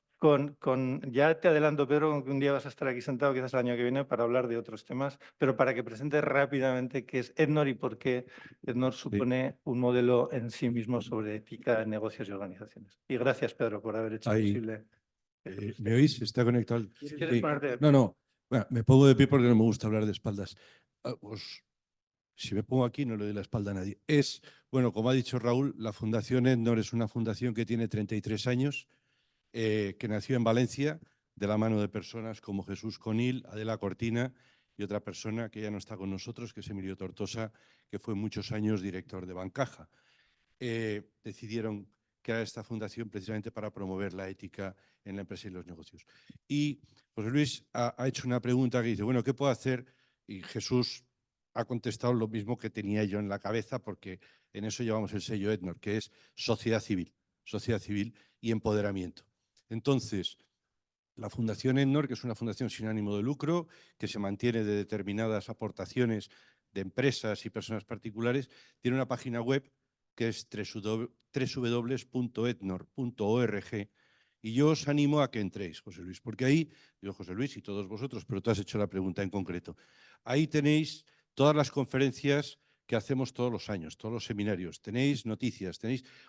S1: Ya te adelanto, Pedro, con que un día vas a estar aquí sentado, quizás el año que viene, para hablar de otros temas, pero para que presentes rápidamente qué es EDNOR y por qué EDNOR supone un modelo en sí mismo sobre ética en negocios y organizaciones. Y gracias, Pedro, por haber hecho
S7: Ahí.
S1: posible.
S7: ¿Me oís? ¿Está conectado?
S1: ¿Quieres
S7: Sí.
S1: ponerte de pie?
S7: No, no. Bueno, me pongo de pie porque no me gusta hablar de espaldas. Pues, si me pongo aquí no le doy la espalda a nadie. Bueno, como ha dicho Raúl, la Fundación EDNOR es una fundación que tiene 33 años, que nació en Valencia de la mano de personas como Jesús Conil, Adela Cortina y otra persona que ya no está con nosotros, que es Emilio Tortosa, que fue muchos años director de Bancaja. Decidieron crear esta fundación precisamente para promover la ética en la empresa y los negocios. Y José Luis ha hecho una pregunta que dice, bueno, ¿qué puedo hacer? Y Jesús ha contestado lo mismo que tenía yo en la cabeza, porque en eso llevamos el sello EDNOR, que es sociedad civil y empoderamiento. Entonces, la Fundación EDNOR, que es una fundación sin ánimo de lucro, que se mantiene de determinadas aportaciones de empresas y personas particulares, tiene una página web que es www.ednor.org, y yo os animo a que entréis, José Luis, porque ahí, yo José Luis y todos vosotros, pero tú has hecho la pregunta en concreto, ahí tenéis todas las conferencias que hacemos todos los años, todos los seminarios, tenéis noticias,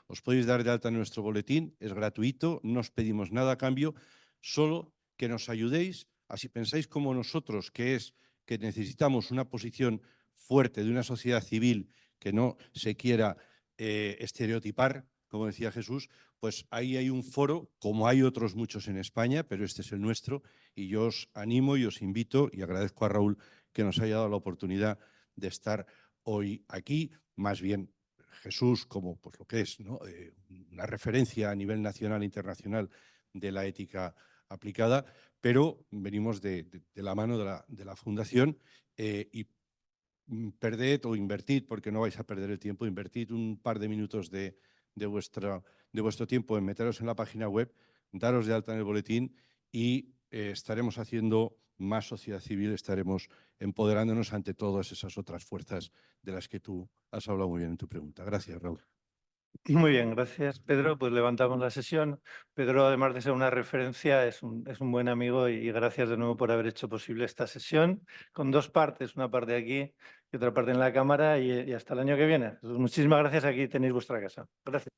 S7: os podéis dar de alta en nuestro boletín, es gratuito, no os pedimos nada a cambio, solo que nos ayudéis, así pensáis como nosotros, que es que necesitamos una posición fuerte de una sociedad civil que no se quiera estereotipar, como decía Jesús, pues ahí hay un foro, como hay otros muchos en España, pero este es el nuestro, y yo os animo y os invito, y agradezco a Raúl que nos haya dado la oportunidad de estar hoy aquí, más bien Jesús como pues, lo que es, ¿no? Una referencia a nivel nacional e internacional de la ética aplicada, pero venimos de la mano de la Fundación y perded o invertid, porque no vais a perder el tiempo, invertid un par de minutos de vuestro tiempo en meteros en la página web, daros de alta en el boletín y estaremos haciendo más sociedad civil, estaremos empoderándonos ante todas esas otras fuerzas de las que tú has hablado muy bien en tu pregunta. Gracias, Raúl.
S1: Muy bien, gracias, Pedro. Pues levantamos la sesión. Pedro, además de ser una referencia, es un buen amigo y gracias de nuevo por haber hecho posible esta sesión con dos partes, una parte aquí y otra parte en la cámara y hasta el año que viene. Muchísimas gracias. Aquí tenéis vuestra casa. Gracias.